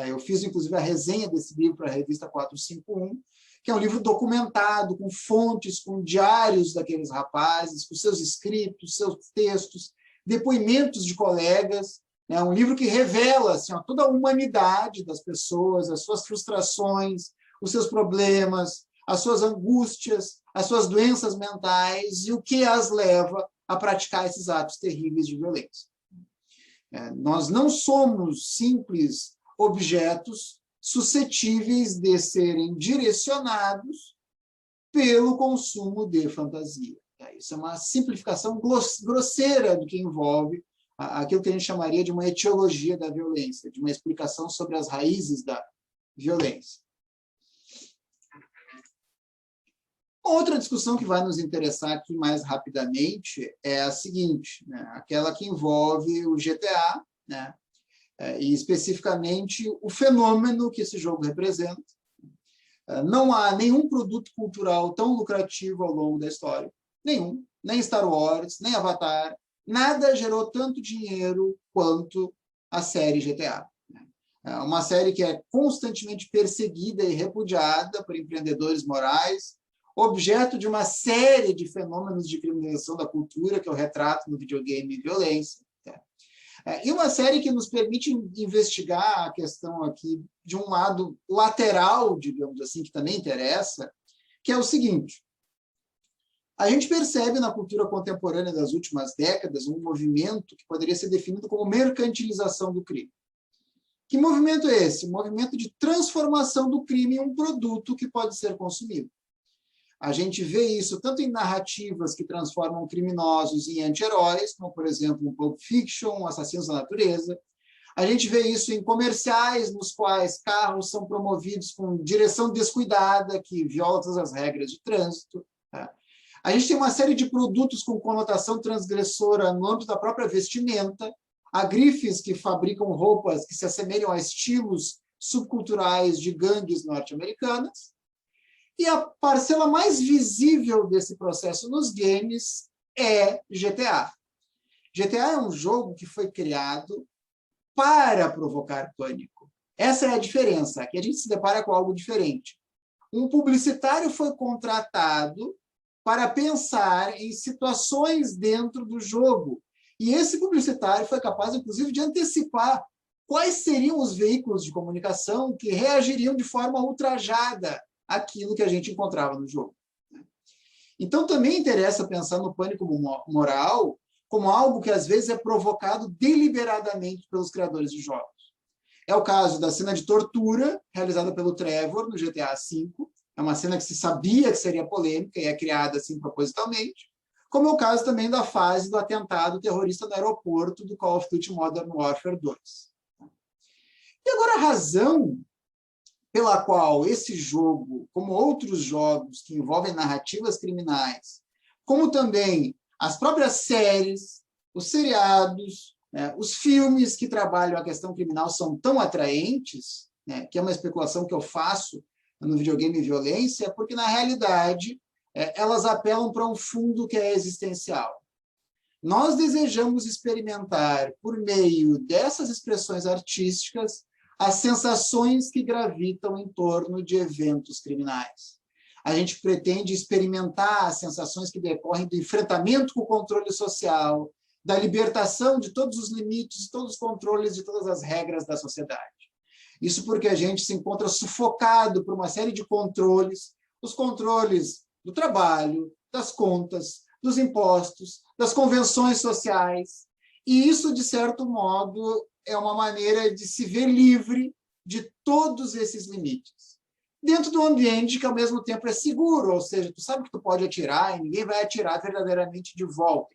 Eu fiz, inclusive, a resenha desse livro para a revista 451, que é um livro documentado, com fontes, com diários daqueles rapazes, com seus escritos, seus textos, depoimentos de colegas. É um livro que revela assim, toda a humanidade das pessoas, as suas frustrações, os seus problemas, as suas angústias, as suas doenças mentais e o que as leva a praticar esses atos terríveis de violência. Nós não somos simples objetos suscetíveis de serem direcionados pelo consumo de fantasia. Isso é uma simplificação grosseira do que envolve aquilo que a gente chamaria de uma etiologia da violência, de uma explicação sobre as raízes da violência. Outra discussão que vai nos interessar aqui mais rapidamente é a seguinte, né? Aquela que envolve o GTA, né? E especificamente o fenômeno que esse jogo representa. Não há nenhum produto cultural tão lucrativo ao longo da história, nenhum, nem Star Wars, nem Avatar, nada gerou tanto dinheiro quanto a série GTA. Uma série que é constantemente perseguida e repudiada por empreendedores morais, objeto de uma série de fenômenos de criminalização da cultura, que é o retrato no videogame e violência. E uma série que nos permite investigar a questão aqui de um lado lateral, digamos assim, que também interessa, que é o seguinte: a gente percebe na cultura contemporânea das últimas décadas um movimento que poderia ser definido como mercantilização do crime. Que movimento é esse? Um movimento de transformação do crime em um produto que pode ser consumido. A gente vê isso tanto em narrativas que transformam criminosos em anti-heróis, como, por exemplo, um Pulp Fiction, Assassinos da Natureza. A gente vê isso em comerciais nos quais carros são promovidos com direção descuidada, que viola todas as regras de trânsito. Tá? A gente tem uma série de produtos com conotação transgressora no âmbito da própria vestimenta. Há grifes que fabricam roupas que se assemelham a estilos subculturais de gangues norte-americanas. E a parcela mais visível desse processo nos games é GTA. GTA é um jogo que foi criado para provocar pânico. Essa é a diferença. Aqui a gente se depara com algo diferente. Um publicitário foi contratado para pensar em situações dentro do jogo. E esse publicitário foi capaz, inclusive, de antecipar quais seriam os veículos de comunicação que reagiriam de forma ultrajada àquilo que a gente encontrava no jogo. Então, também interessa pensar no pânico moral como algo que, às vezes, é provocado deliberadamente pelos criadores de jogos. É o caso da cena de tortura realizada pelo Trevor no GTA V. É uma cena que se sabia que seria polêmica e é criada assim propositalmente. Como é o caso também da fase do atentado terrorista no aeroporto do Call of Duty Modern Warfare 2. E agora a razão pela qual esse jogo, como outros jogos que envolvem narrativas criminais, como também as próprias séries, os seriados, Os filmes que trabalham a questão criminal são tão atraentes, né, que é uma especulação que eu faço no videogame violência, porque, na realidade, elas apelam para um fundo que é existencial. Nós desejamos experimentar, por meio dessas expressões artísticas, as sensações que gravitam em torno de eventos criminais. A gente pretende experimentar as sensações que decorrem do enfrentamento com o controle social, da libertação de todos os limites, de todos os controles, de todas as regras da sociedade. Isso porque a gente se encontra sufocado por uma série de controles, os controles do trabalho, das contas, dos impostos, das convenções sociais. E isso, de certo modo, é uma maneira de se ver livre de todos esses limites. Dentro de um ambiente que, ao mesmo tempo, é seguro, ou seja, tu sabe que tu pode atirar e ninguém vai atirar verdadeiramente de volta.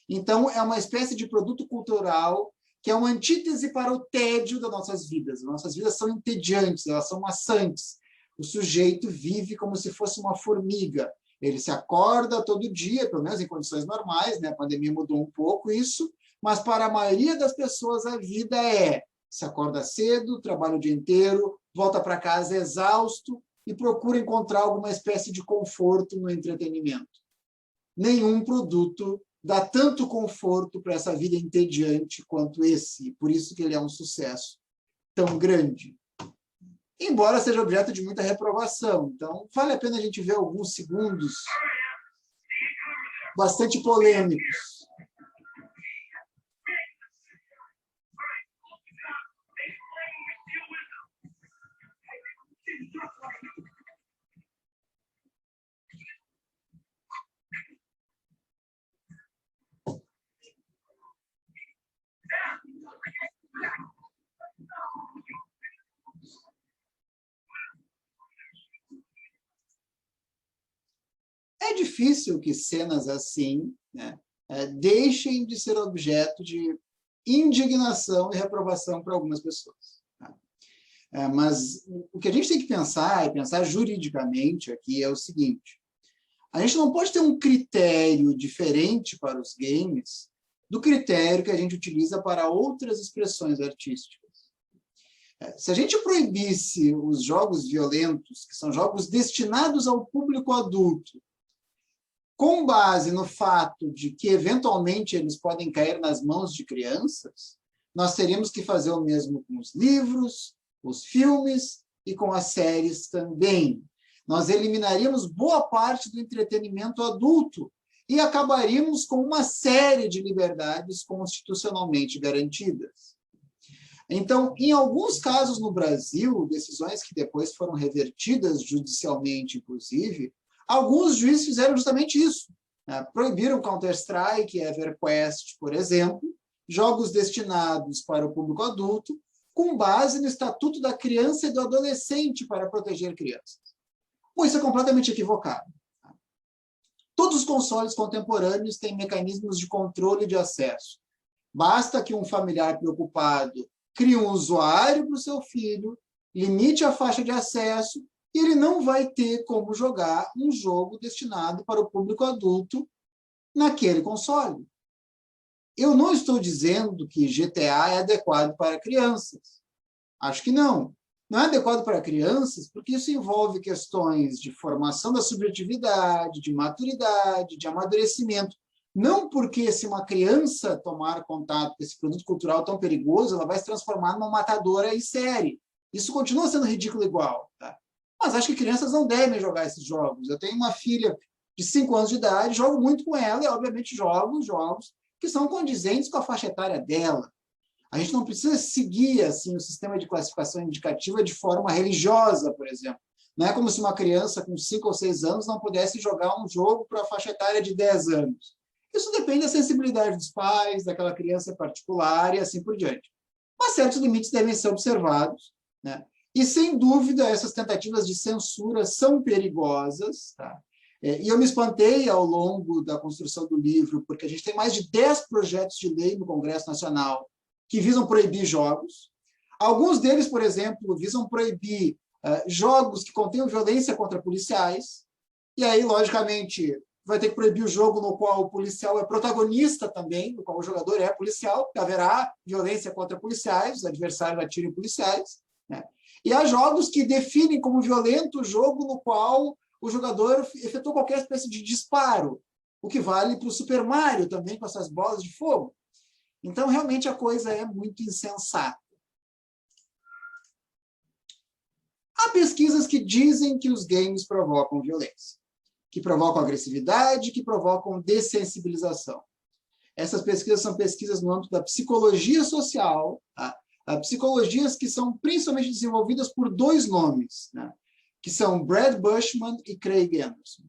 Então, é uma espécie de produto cultural que é uma antítese para o tédio das nossas vidas. Nossas vidas são entediantes, elas são maçantes. O sujeito vive como se fosse uma formiga. Ele se acorda todo dia, pelo menos em condições normais, né? A pandemia mudou um pouco isso, mas para a maioria das pessoas a vida se acorda cedo, trabalha o dia inteiro, volta para casa exausto e procura encontrar alguma espécie de conforto no entretenimento. Nenhum produto dá tanto conforto para essa vida entediante quanto esse, por isso que ele é um sucesso tão grande. Embora seja objeto de muita reprovação. Então, vale a pena a gente ver alguns segundos bastante polêmicos. É difícil que cenas assim, né, deixem de ser objeto de indignação e reprovação para algumas pessoas. Tá? Mas o que a gente tem que pensar, e pensar juridicamente aqui, é o seguinte: a gente não pode ter um critério diferente para os games do critério que a gente utiliza para outras expressões artísticas. Se a gente proibisse os jogos violentos, que são jogos destinados ao público adulto, com base no fato de que, eventualmente, eles podem cair nas mãos de crianças, nós teríamos que fazer o mesmo com os livros, os filmes e com as séries também. Nós eliminaríamos boa parte do entretenimento adulto e acabaríamos com uma série de liberdades constitucionalmente garantidas. Então, em alguns casos no Brasil, decisões que depois foram revertidas judicialmente, inclusive, alguns juízes fizeram justamente isso. Proibiram Counter-Strike, EverQuest, por exemplo, jogos destinados para o público adulto, com base no Estatuto da Criança e do Adolescente para proteger crianças. Bom, isso é completamente equivocado. Todos os consoles contemporâneos têm mecanismos de controle de acesso. Basta que um familiar preocupado crie um usuário para o seu filho, limite a faixa de acesso, e ele não vai ter como jogar um jogo destinado para o público adulto naquele console. Eu não estou dizendo que GTA é adequado para crianças. Acho que não. Não é adequado para crianças porque isso envolve questões de formação da subjetividade, de maturidade, de amadurecimento. Não porque se uma criança tomar contato com esse produto cultural tão perigoso, ela vai se transformar numa matadora em série. Isso continua sendo ridículo igual, tá? Mas acho que crianças não devem jogar esses jogos. Eu tenho uma filha de 5 anos de idade, jogo muito com ela e, obviamente, jogo jogos que são condizentes com a faixa etária dela. A gente não precisa seguir assim, o sistema de classificação indicativa de forma religiosa, por exemplo. Não é como se uma criança com 5 ou 6 anos não pudesse jogar um jogo para a faixa etária de 10 anos. Isso depende da sensibilidade dos pais, daquela criança particular e assim por diante. Mas certos limites devem ser observados, né? E, sem dúvida, essas tentativas de censura são perigosas. Tá? E eu me espantei ao longo da construção do livro, porque a gente tem mais de 10 projetos de lei no Congresso Nacional que visam proibir jogos. Alguns deles, por exemplo, visam proibir jogos que contenham violência contra policiais. E aí, logicamente, vai ter que proibir o jogo no qual o policial é protagonista também, no qual o jogador é policial, porque haverá violência contra policiais, os adversários atirem policiais, né? E há jogos que definem como violento o jogo no qual o jogador efetuou qualquer espécie de disparo, o que vale para o Super Mario também, com essas bolas de fogo. Então, realmente, a coisa é muito insensata. Há pesquisas que dizem que os games provocam violência, que provocam agressividade, que provocam dessensibilização. Essas pesquisas são pesquisas no âmbito da psicologia social, tá? Psicologias que são principalmente desenvolvidas por dois nomes, né? Que são Brad Bushman e Craig Anderson.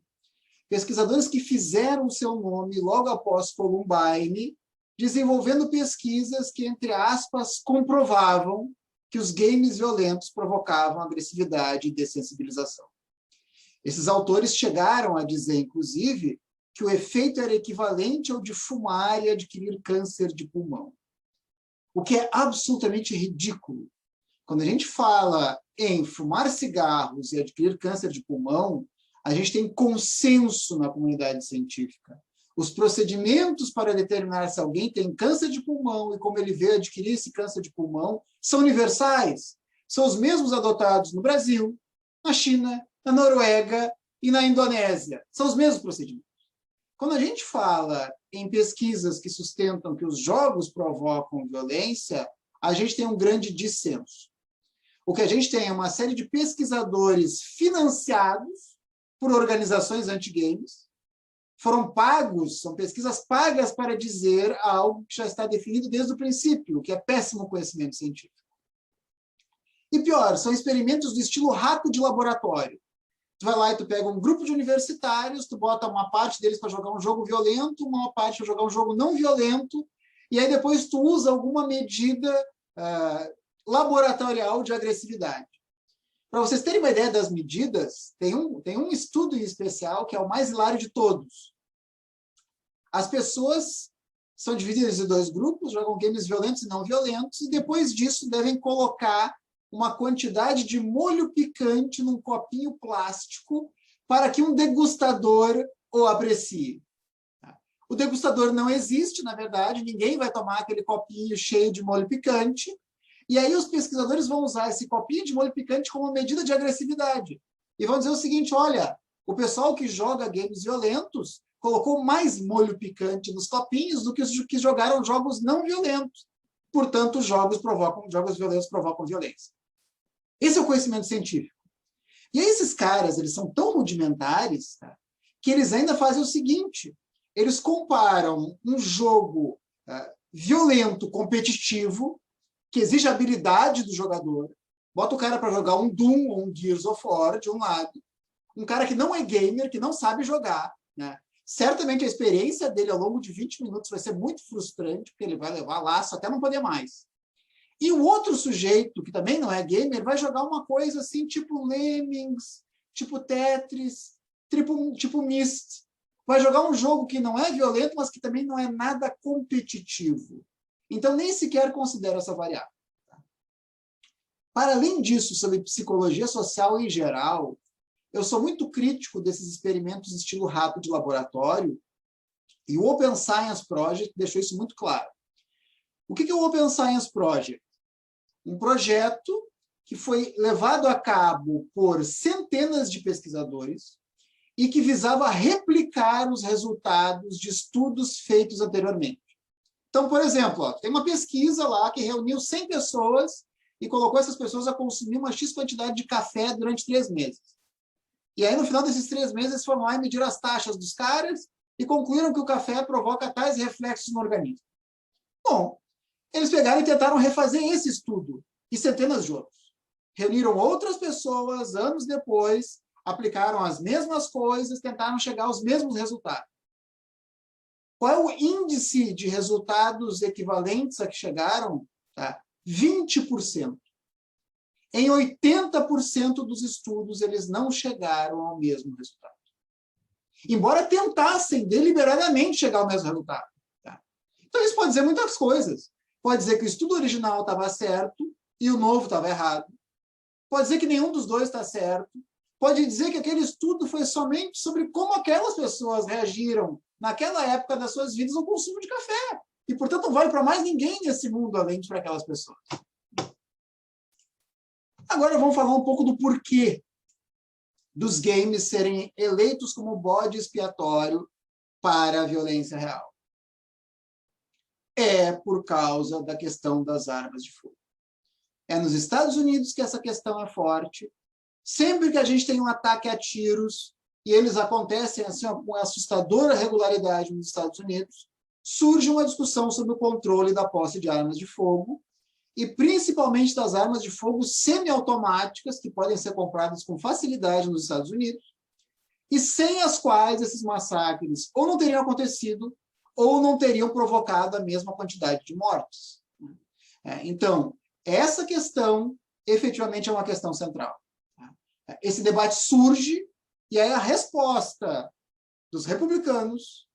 Pesquisadores que fizeram o seu nome logo após Columbine, desenvolvendo pesquisas que, entre aspas, comprovavam que os games violentos provocavam agressividade e dessensibilização. Esses autores chegaram a dizer, inclusive, que o efeito era equivalente ao de fumar e adquirir câncer de pulmão. O que é absolutamente ridículo. Quando a gente fala em fumar cigarros e adquirir câncer de pulmão, a gente tem consenso na comunidade científica. Os procedimentos para determinar se alguém tem câncer de pulmão e como ele veio adquirir esse câncer de pulmão são universais. São os mesmos adotados no Brasil, na China, na Noruega e na Indonésia. São os mesmos procedimentos. Quando a gente fala em pesquisas que sustentam que os jogos provocam violência, a gente tem um grande dissenso. O que a gente tem é uma série de pesquisadores financiados por organizações anti-games, foram pagos, são pesquisas pagas para dizer algo que já está definido desde o princípio, que é péssimo conhecimento científico. E pior, são experimentos do estilo rato de laboratório. Tu vai lá e tu pega um grupo de universitários, tu bota uma parte deles para jogar um jogo violento, uma parte para jogar um jogo não violento, e aí depois tu usa alguma medida laboratorial de agressividade. Para vocês terem uma ideia das medidas, tem um estudo em especial que é o mais hilário de todos. As pessoas são divididas em dois grupos, jogam games violentos e não violentos, e depois disso devem colocar uma quantidade de molho picante num copinho plástico para que um degustador o aprecie. O degustador não existe, na verdade, ninguém vai tomar aquele copinho cheio de molho picante, e aí os pesquisadores vão usar esse copinho de molho picante como medida de agressividade. E vão dizer o seguinte, olha, o pessoal que joga games violentos colocou mais molho picante nos copinhos do que os que jogaram jogos não violentos. Portanto, jogos violentos provocam violência. Esse é o conhecimento científico. E aí esses caras, eles são tão rudimentares, tá, que eles ainda fazem o seguinte, eles comparam um jogo violento, competitivo, que exige a habilidade do jogador, bota o cara para jogar um Doom ou um Gears of War de um lado, um cara que não é gamer, que não sabe jogar, né? Certamente a experiência dele ao longo de 20 minutos vai ser muito frustrante, porque ele vai levar laço até não poder mais. E o outro sujeito, que também não é gamer, vai jogar uma coisa assim, tipo Lemmings, tipo Tetris, tipo Myst. Vai jogar um jogo que não é violento, mas que também não é nada competitivo. Então, nem sequer considero essa variável. Para além disso, sobre psicologia social em geral, eu sou muito crítico desses experimentos estilo rato de laboratório, e o Open Science Project deixou isso muito claro. O que é o Open Science Project? Um projeto que foi levado a cabo por centenas de pesquisadores e que visava replicar os resultados de estudos feitos anteriormente. Então, por exemplo, tem uma pesquisa lá que reuniu 100 pessoas e colocou essas pessoas a consumir uma X quantidade de café durante 3 meses. E aí, no final desses 3 meses, eles foram lá e mediram as taxas dos caras e concluíram que o café provoca tais reflexos no organismo. Bom, eles pegaram e tentaram refazer esse estudo e centenas de outros. Reuniram outras pessoas, anos depois, aplicaram as mesmas coisas, tentaram chegar aos mesmos resultados. Qual é o índice de resultados equivalentes a que chegaram? 20%. Em 80% dos estudos, eles não chegaram ao mesmo resultado. Embora tentassem deliberadamente chegar ao mesmo resultado. Então, isso pode dizer muitas coisas. Pode dizer que o estudo original estava certo e o novo estava errado. Pode dizer que nenhum dos dois está certo. pode dizer que aquele estudo foi somente sobre como aquelas pessoas reagiram naquela época das suas vidas ao consumo de café. E, portanto, não vale para mais ninguém nesse mundo, além de para aquelas pessoas. Agora vamos falar um pouco do porquê dos games serem eleitos como bode expiatório para a violência real. É por causa da questão das armas de fogo. É nos Estados Unidos que essa questão é forte. Sempre que a gente tem um ataque a tiros, e eles acontecem assim, com assustadora regularidade nos Estados Unidos, surge uma discussão sobre o controle da posse de armas de fogo, e principalmente das armas de fogo semiautomáticas, que podem ser compradas com facilidade nos Estados Unidos, e sem as quais esses massacres ou não teriam acontecido, ou não teriam provocado a mesma quantidade de mortes. Então, essa questão, efetivamente, é uma questão central. Esse debate surge, e aí a resposta dos republicanos,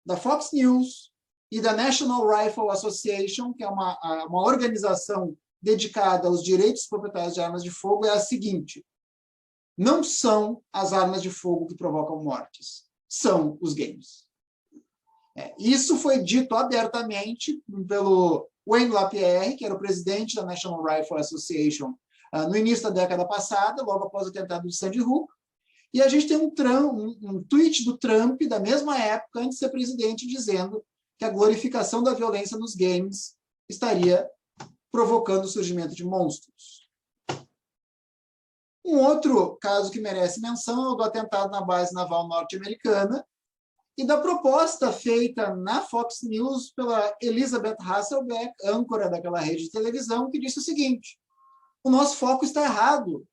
da Fox News e da National Rifle Association, que é uma organização dedicada aos direitos proprietários de armas de fogo, é a seguinte: não são as armas de fogo que provocam mortes, são os games. Isso foi dito abertamente pelo Wayne LaPierre, que era o presidente da National Rifle Association no início da década passada, logo após o atentado de Sandy Hook. E a gente tem um tweet do Trump, da mesma época, antes de ser presidente, dizendo que a glorificação da violência nos games estaria provocando o surgimento de monstros. Um outro caso que merece menção é o do atentado na base naval norte-americana e da proposta feita na Fox News pela Elizabeth Hasselbeck, âncora daquela rede de televisão, que disse o seguinte: o nosso foco está errado.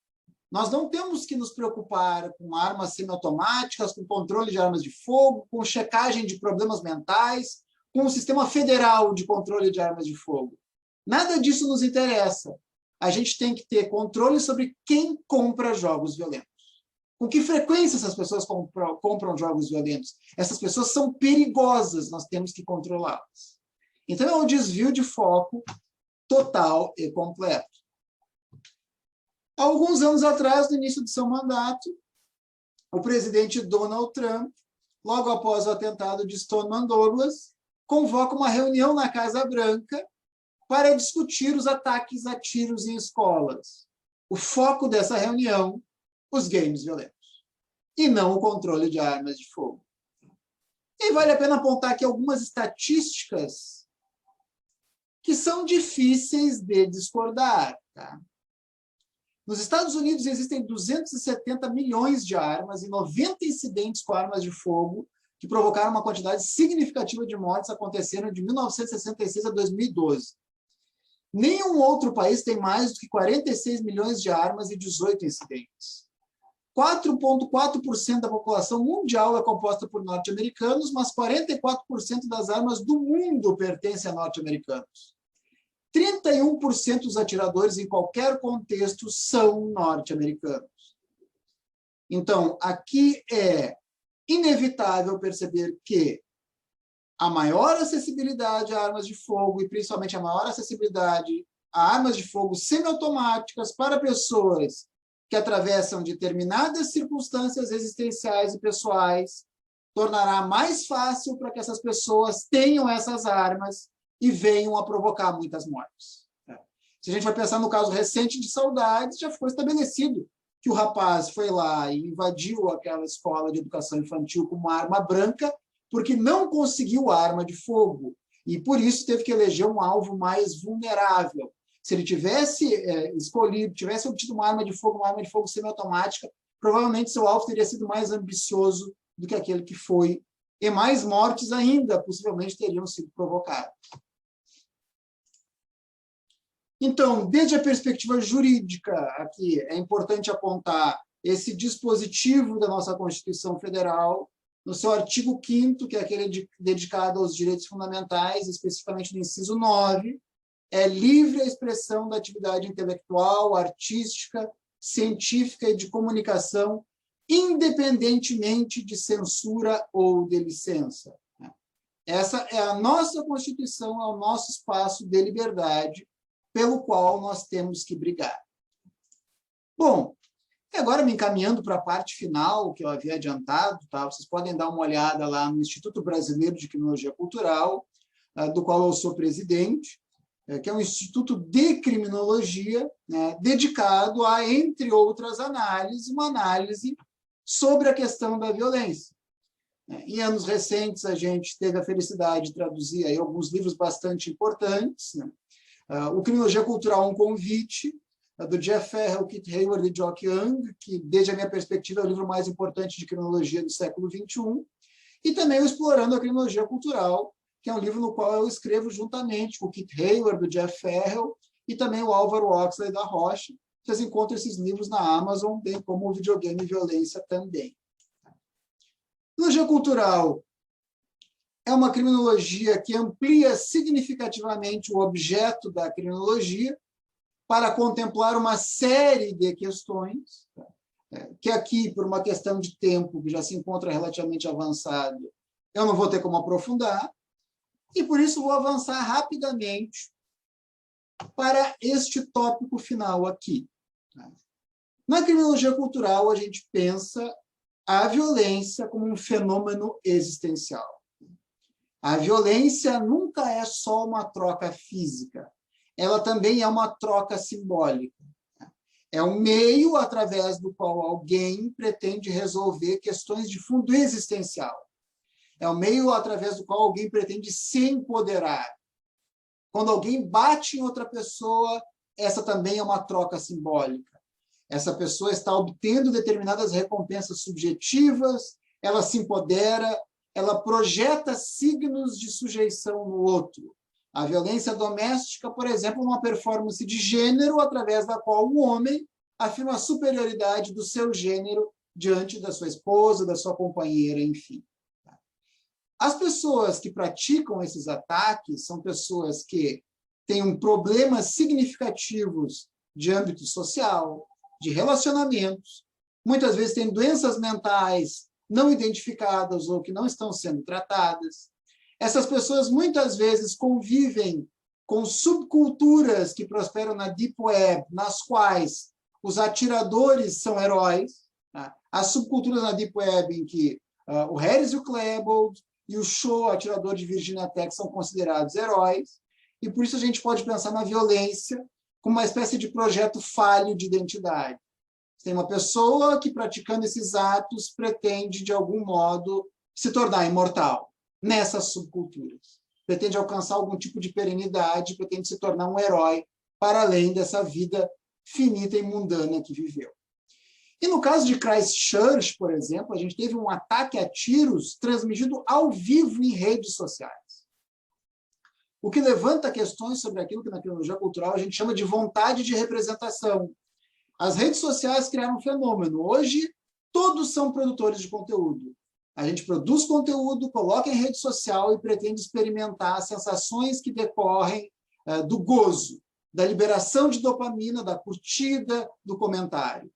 Nós não temos que nos preocupar com armas semiautomáticas, com controle de armas de fogo, com checagem de problemas mentais, com um sistema federal de controle de armas de fogo. Nada disso nos interessa. A gente tem que ter controle sobre quem compra jogos violentos. Com que frequência essas pessoas compram jogos violentos? Essas pessoas são perigosas, nós temos que controlá-las. Então, é um desvio de foco total e completo. Há alguns anos atrás, no início do seu mandato, o presidente Donald Trump, logo após o atentado de Stoneman Douglas, convoca uma reunião na Casa Branca para discutir os ataques a tiros em escolas. O foco dessa reunião, os games violentos, e não o controle de armas de fogo. E vale a pena apontar aqui algumas estatísticas que são difíceis de discordar. Tá? Nos Estados Unidos existem 270 milhões de armas e 90 incidentes com armas de fogo que provocaram uma quantidade significativa de mortes acontecendo de 1966 a 2012. Nenhum outro país tem mais do que 46 milhões de armas e 18 incidentes. 4,4% da população mundial é composta por norte-americanos, mas 44% das armas do mundo pertencem a norte-americanos. 31% dos atiradores em qualquer contexto são norte-americanos. Então, aqui é inevitável perceber que a maior acessibilidade a armas de fogo, e principalmente a maior acessibilidade a armas de fogo semiautomáticas para pessoas que atravessam determinadas circunstâncias existenciais e pessoais, tornará mais fácil para que essas pessoas tenham essas armas e venham a provocar muitas mortes. Se a gente vai pensar no caso recente de Saudades, já foi estabelecido que o rapaz foi lá e invadiu aquela escola de educação infantil com uma arma branca porque não conseguiu arma de fogo e, por isso, teve que eleger um alvo mais vulnerável. Se ele tivesse tivesse obtido uma arma de fogo semiautomática, provavelmente seu alvo teria sido mais ambicioso do que aquele que foi, e mais mortes ainda, possivelmente, teriam sido provocadas. Então, desde a perspectiva jurídica, aqui é importante apontar esse dispositivo da nossa Constituição Federal, no seu artigo 5º, que é aquele dedicado aos direitos fundamentais, especificamente no inciso 9, é livre a expressão da atividade intelectual, artística, científica e de comunicação, independentemente de censura ou de licença. Essa é a nossa Constituição, é o nosso espaço de liberdade, pelo qual nós temos que brigar. Bom, E agora, me encaminhando para a parte final, que eu havia adiantado, tá? Vocês podem dar uma olhada lá no Instituto Brasileiro de Criminologia Cultural, do qual eu sou presidente, que é um instituto de criminologia, né, dedicado a, entre outras análises, uma análise sobre a questão da violência. Em anos recentes, a gente teve a felicidade de traduzir aí alguns livros bastante importantes, né? O Criminologia Cultural, um convite, do Jeff Ferrell, Keith Hayward e Jock Young, que, desde a minha perspectiva, é o livro mais importante de criminologia do século XXI, e também o Explorando a Criminologia Cultural, que é um livro no qual eu escrevo juntamente com o Keith Hayward, do Jeff Ferrell, e também o Álvaro Oxley da Rocha. Vocês encontram esses livros na Amazon, bem como o Videogame e Violência também. Criminologia cultural é uma criminologia que amplia significativamente o objeto da criminologia para contemplar uma série de questões, que aqui, por uma questão de tempo, que já se encontra relativamente avançado, eu não vou ter como aprofundar, e por isso vou avançar rapidamente para este tópico final aqui. Na criminologia cultural, a gente pensa a violência como um fenômeno existencial. A violência nunca é só uma troca física, ela também é uma troca simbólica. É um meio através do qual alguém pretende resolver questões de fundo existencial. É um meio através do qual alguém pretende se empoderar. Quando alguém bate em outra pessoa, essa também é uma troca simbólica. Essa pessoa está obtendo determinadas recompensas subjetivas, ela se empodera, ela projeta signos de sujeição no outro. A violência doméstica, por exemplo, é uma performance de gênero através da qual o homem afirma a superioridade do seu gênero diante da sua esposa, da sua companheira, enfim. As pessoas que praticam esses ataques são pessoas que têm problemas significativos de âmbito social, de relacionamentos, muitas vezes têm doenças mentais não identificadas ou que não estão sendo tratadas. Essas pessoas muitas vezes convivem com subculturas que prosperam na Deep Web, nas quais os atiradores são heróis. As subculturas na Deep Web em que o Harris e o Klebold e o Shaw, atirador de Virginia Tech, são considerados heróis. E por isso a gente pode pensar na violência como uma espécie de projeto falho de identidade. Tem uma pessoa que, praticando esses atos, pretende, de algum modo, se tornar imortal nessas subculturas. Pretende alcançar algum tipo de perenidade, pretende se tornar um herói para além dessa vida finita e mundana que viveu. E no caso de Christchurch, por exemplo, a gente teve um ataque a tiros transmitido ao vivo em redes sociais. O que levanta questões sobre aquilo que na criminologia cultural a gente chama de vontade de representação. As redes sociais criaram um fenômeno. Hoje, todos são produtores de conteúdo. A gente produz conteúdo, coloca em rede social e pretende experimentar sensações que decorrem do gozo, da liberação de dopamina, da curtida, do comentário.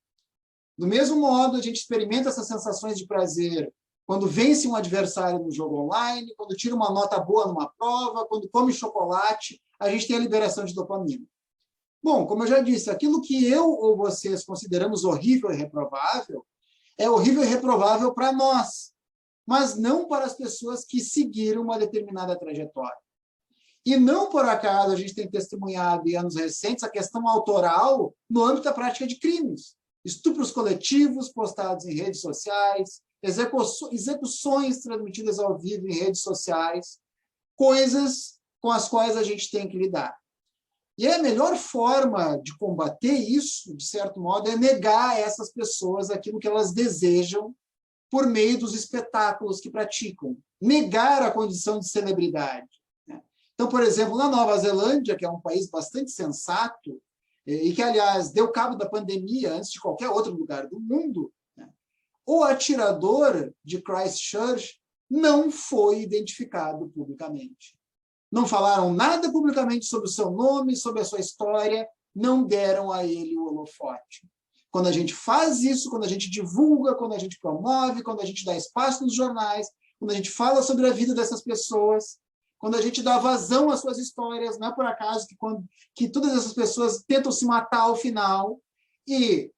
Do mesmo modo, a gente experimenta essas sensações de prazer quando vence um adversário no jogo online, quando tira uma nota boa numa prova, quando come chocolate, a gente tem a liberação de dopamina. Bom, como eu já disse, aquilo que eu ou vocês consideramos horrível e reprovável é horrível e reprovável para nós, mas não para as pessoas que seguiram uma determinada trajetória. E não por acaso a gente tem testemunhado em anos recentes a questão autoral no âmbito da prática de crimes. Estupros coletivos postados em redes sociais, execuções transmitidas ao vivo em redes sociais, coisas com as quais a gente tem que lidar. E a melhor forma de combater isso, de certo modo, é negar a essas pessoas aquilo que elas desejam por meio dos espetáculos que praticam. Negar a condição de celebridade. Então, por exemplo, na Nova Zelândia, que é um país bastante sensato, e que, aliás, deu cabo da pandemia antes de qualquer outro lugar do mundo, o atirador de Christchurch não foi identificado publicamente. Não falaram nada publicamente sobre o seu nome, sobre a sua história, não deram a ele o holofote. Quando a gente faz isso, quando a gente divulga, quando a gente promove, quando a gente dá espaço nos jornais, quando a gente fala sobre a vida dessas pessoas, quando a gente dá vazão às suas histórias, não é por acaso que todas essas pessoas tentam se matar ao final e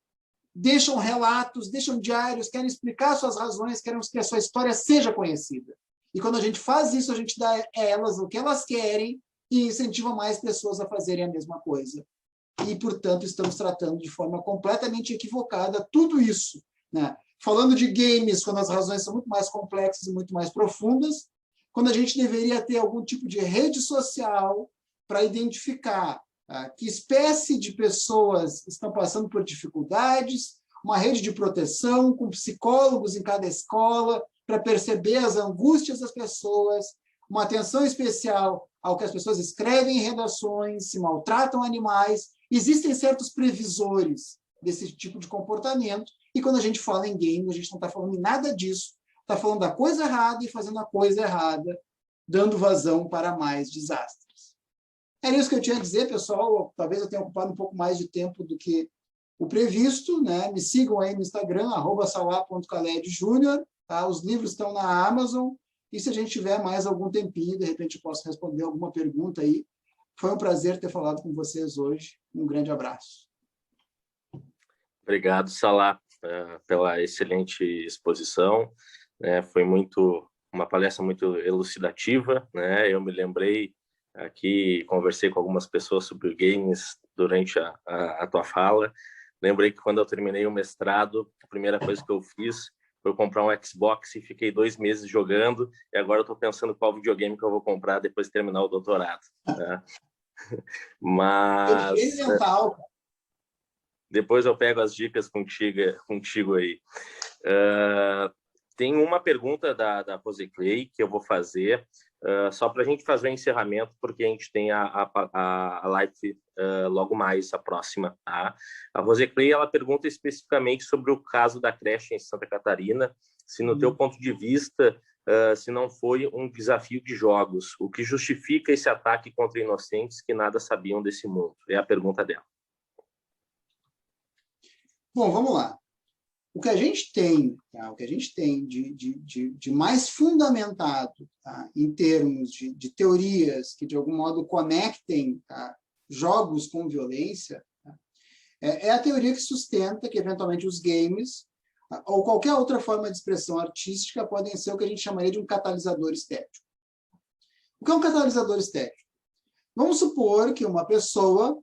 deixam relatos, deixam diários, querem explicar suas razões, querem que a sua história seja conhecida. E quando a gente faz isso, a gente dá a elas o que elas querem e incentiva mais pessoas a fazerem a mesma coisa. E, portanto, estamos tratando de forma completamente equivocada tudo isso, né? Falando de games, quando as razões são muito mais complexas e muito mais profundas, quando a gente deveria ter algum tipo de rede social para identificar que espécie de pessoas estão passando por dificuldades, uma rede de proteção com psicólogos em cada escola para perceber as angústias das pessoas, uma atenção especial ao que as pessoas escrevem em redações, se maltratam animais. Existem certos previsores desse tipo de comportamento, e quando a gente fala em game, a gente não está falando em nada disso, está falando da coisa errada e fazendo a coisa errada, dando vazão para mais desastres. Era isso que eu tinha a dizer, pessoal. Talvez eu tenha ocupado um pouco mais de tempo do que o previsto, né? Me sigam aí no Instagram, @sauá.khaled_júnior, tá? Os livros estão na Amazon, e se a gente tiver mais algum tempinho, de repente eu posso responder alguma pergunta aí. Foi um prazer ter falado com vocês hoje. Um grande abraço. Obrigado, Salá, pela excelente exposição. Foi uma palestra muito elucidativa, né? Eu me lembrei aqui, conversei com algumas pessoas sobre games durante a tua fala. Lembrei que quando eu terminei o mestrado, a primeira coisa que eu fiz foi comprar um Xbox e fiquei 2 meses jogando, e agora eu estou pensando qual videogame que eu vou comprar depois de terminar o doutorado, né? Mas depois eu pego as dicas contigo aí. Tem uma pergunta da Rose Clay que eu vou fazer, só para a gente fazer o encerramento, porque a gente tem a live logo mais, a próxima. Tá? A Rose Clay, ela pergunta especificamente sobre o caso da creche em Santa Catarina, se no teu ponto de vista, se não foi um desafio de jogos, o que justifica esse ataque contra inocentes que nada sabiam desse mundo? É a pergunta dela. Bom, vamos lá. O que a gente tem, tá? O que a gente tem de mais fundamentado, tá? Em termos de teorias que, de algum modo, conectem, tá? Jogos com violência, tá? É a teoria que sustenta que, eventualmente, os games, tá? Ou qualquer outra forma de expressão artística podem ser o que a gente chamaria de um catalisador estético. O que é um catalisador estético? Vamos supor que uma pessoa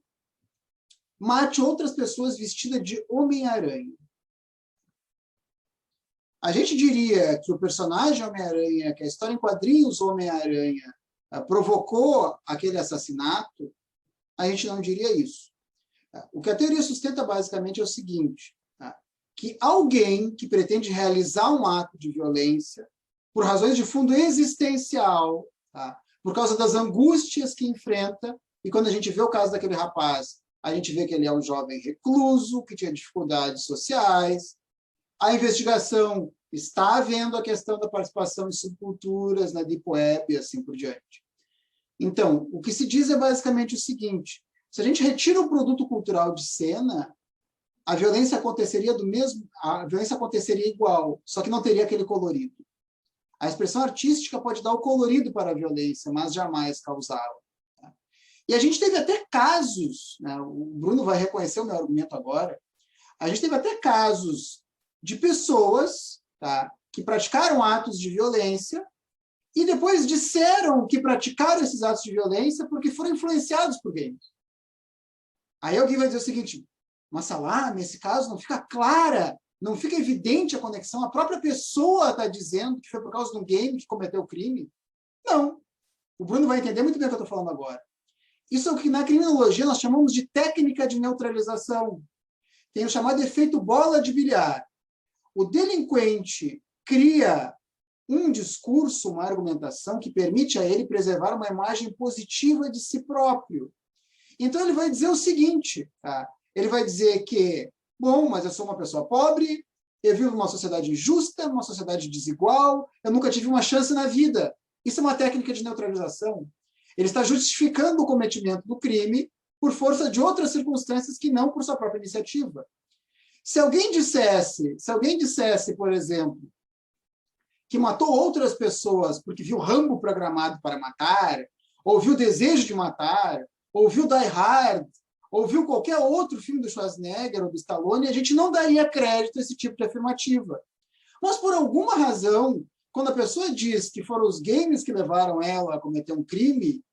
mate outras pessoas vestida de Homem-Aranha. A gente diria que o personagem Homem-Aranha, que a história em quadrinhos Homem-Aranha provocou aquele assassinato, a gente não diria isso. O que a teoria sustenta basicamente é o seguinte, tá? Que alguém que pretende realizar um ato de violência, por razões de fundo existencial, tá? Por causa das angústias que enfrenta, e quando a gente vê o caso daquele rapaz, a gente vê que ele é um jovem recluso, que tinha dificuldades sociais. A investigação está vendo a questão da participação em subculturas, na Deep Web e assim por diante. Então, o que se diz é basicamente o seguinte: se a gente retira o produto cultural de cena, a violência aconteceria igual, só que não teria aquele colorido. A expressão artística pode dar o colorido para a violência, mas jamais causá-la. E a gente teve até casos, né? O Bruno vai reconhecer o meu argumento agora, a gente teve até casos de pessoas, tá, que praticaram atos de violência e depois disseram que praticaram esses atos de violência porque foram influenciados por games. Aí alguém vai dizer o seguinte: mas Salá, nesse caso não fica clara, não fica evidente a conexão, a própria pessoa está dizendo que foi por causa de um game que cometeu o crime. Não. O Bruno vai entender muito bem o que eu estou falando agora. Isso é o que na criminologia nós chamamos de técnica de neutralização. Tem o chamado efeito bola de bilhar. O delinquente cria um discurso, uma argumentação que permite a ele preservar uma imagem positiva de si próprio. Então ele vai dizer o seguinte, tá? Ele vai dizer que, bom, mas eu sou uma pessoa pobre, eu vivo numa sociedade injusta, numa sociedade desigual, eu nunca tive uma chance na vida. Isso é uma técnica de neutralização. Ele está justificando o cometimento do crime por força de outras circunstâncias que não por sua própria iniciativa. Se alguém dissesse, por exemplo, que matou outras pessoas porque viu Rambo programado para matar, ou viu Desejo de Matar, ou viu Die Hard, ou viu qualquer outro filme do Schwarzenegger ou do Stallone, a gente não daria crédito a esse tipo de afirmativa. Mas, por alguma razão, quando a pessoa diz que foram os games que levaram ela a cometer um crime,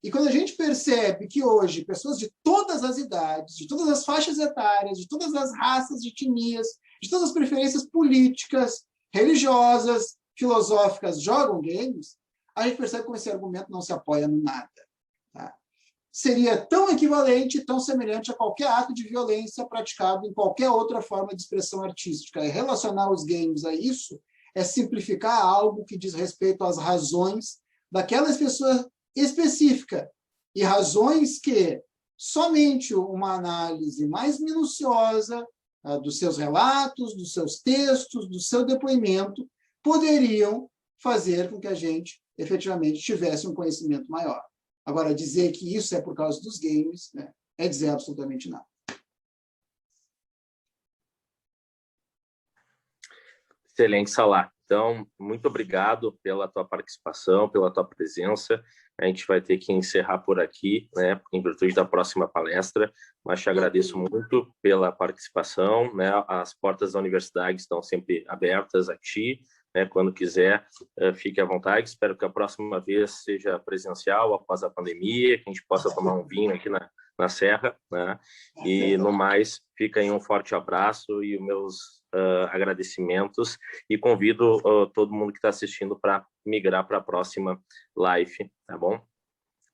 e quando a gente percebe que hoje pessoas de todas as idades, de todas as faixas etárias, de todas as raças, de etnias, de todas as preferências políticas, religiosas, filosóficas jogam games, a gente percebe como esse argumento não se apoia no nada. Tá? Seria tão equivalente, tão semelhante a qualquer ato de violência praticado em qualquer outra forma de expressão artística. E relacionar os games a isso é simplificar algo que diz respeito às razões daquelas pessoas específica, e razões que somente uma análise mais minuciosa dos seus relatos, dos seus textos, do seu depoimento, poderiam fazer com que a gente efetivamente tivesse um conhecimento maior. Agora, dizer que isso é por causa dos games, né, é dizer absolutamente nada. Excelente, Salah. Então, muito obrigado pela tua participação, pela tua presença. A gente vai ter que encerrar por aqui, né, em virtude da próxima palestra, mas te agradeço muito pela participação, né? As portas da universidade estão sempre abertas a ti, né? Quando quiser, fique à vontade. Espero que a próxima vez seja presencial, após a pandemia, que a gente possa tomar um vinho aqui na Serra, né? E, no mais, fica aí um forte abraço e os meus agradecimentos, e convido todo mundo que está assistindo para migrar para a próxima live, tá bom?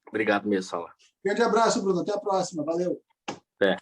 Obrigado mesmo, Salah. Grande abraço, Bruno. Até a próxima. Valeu. Até.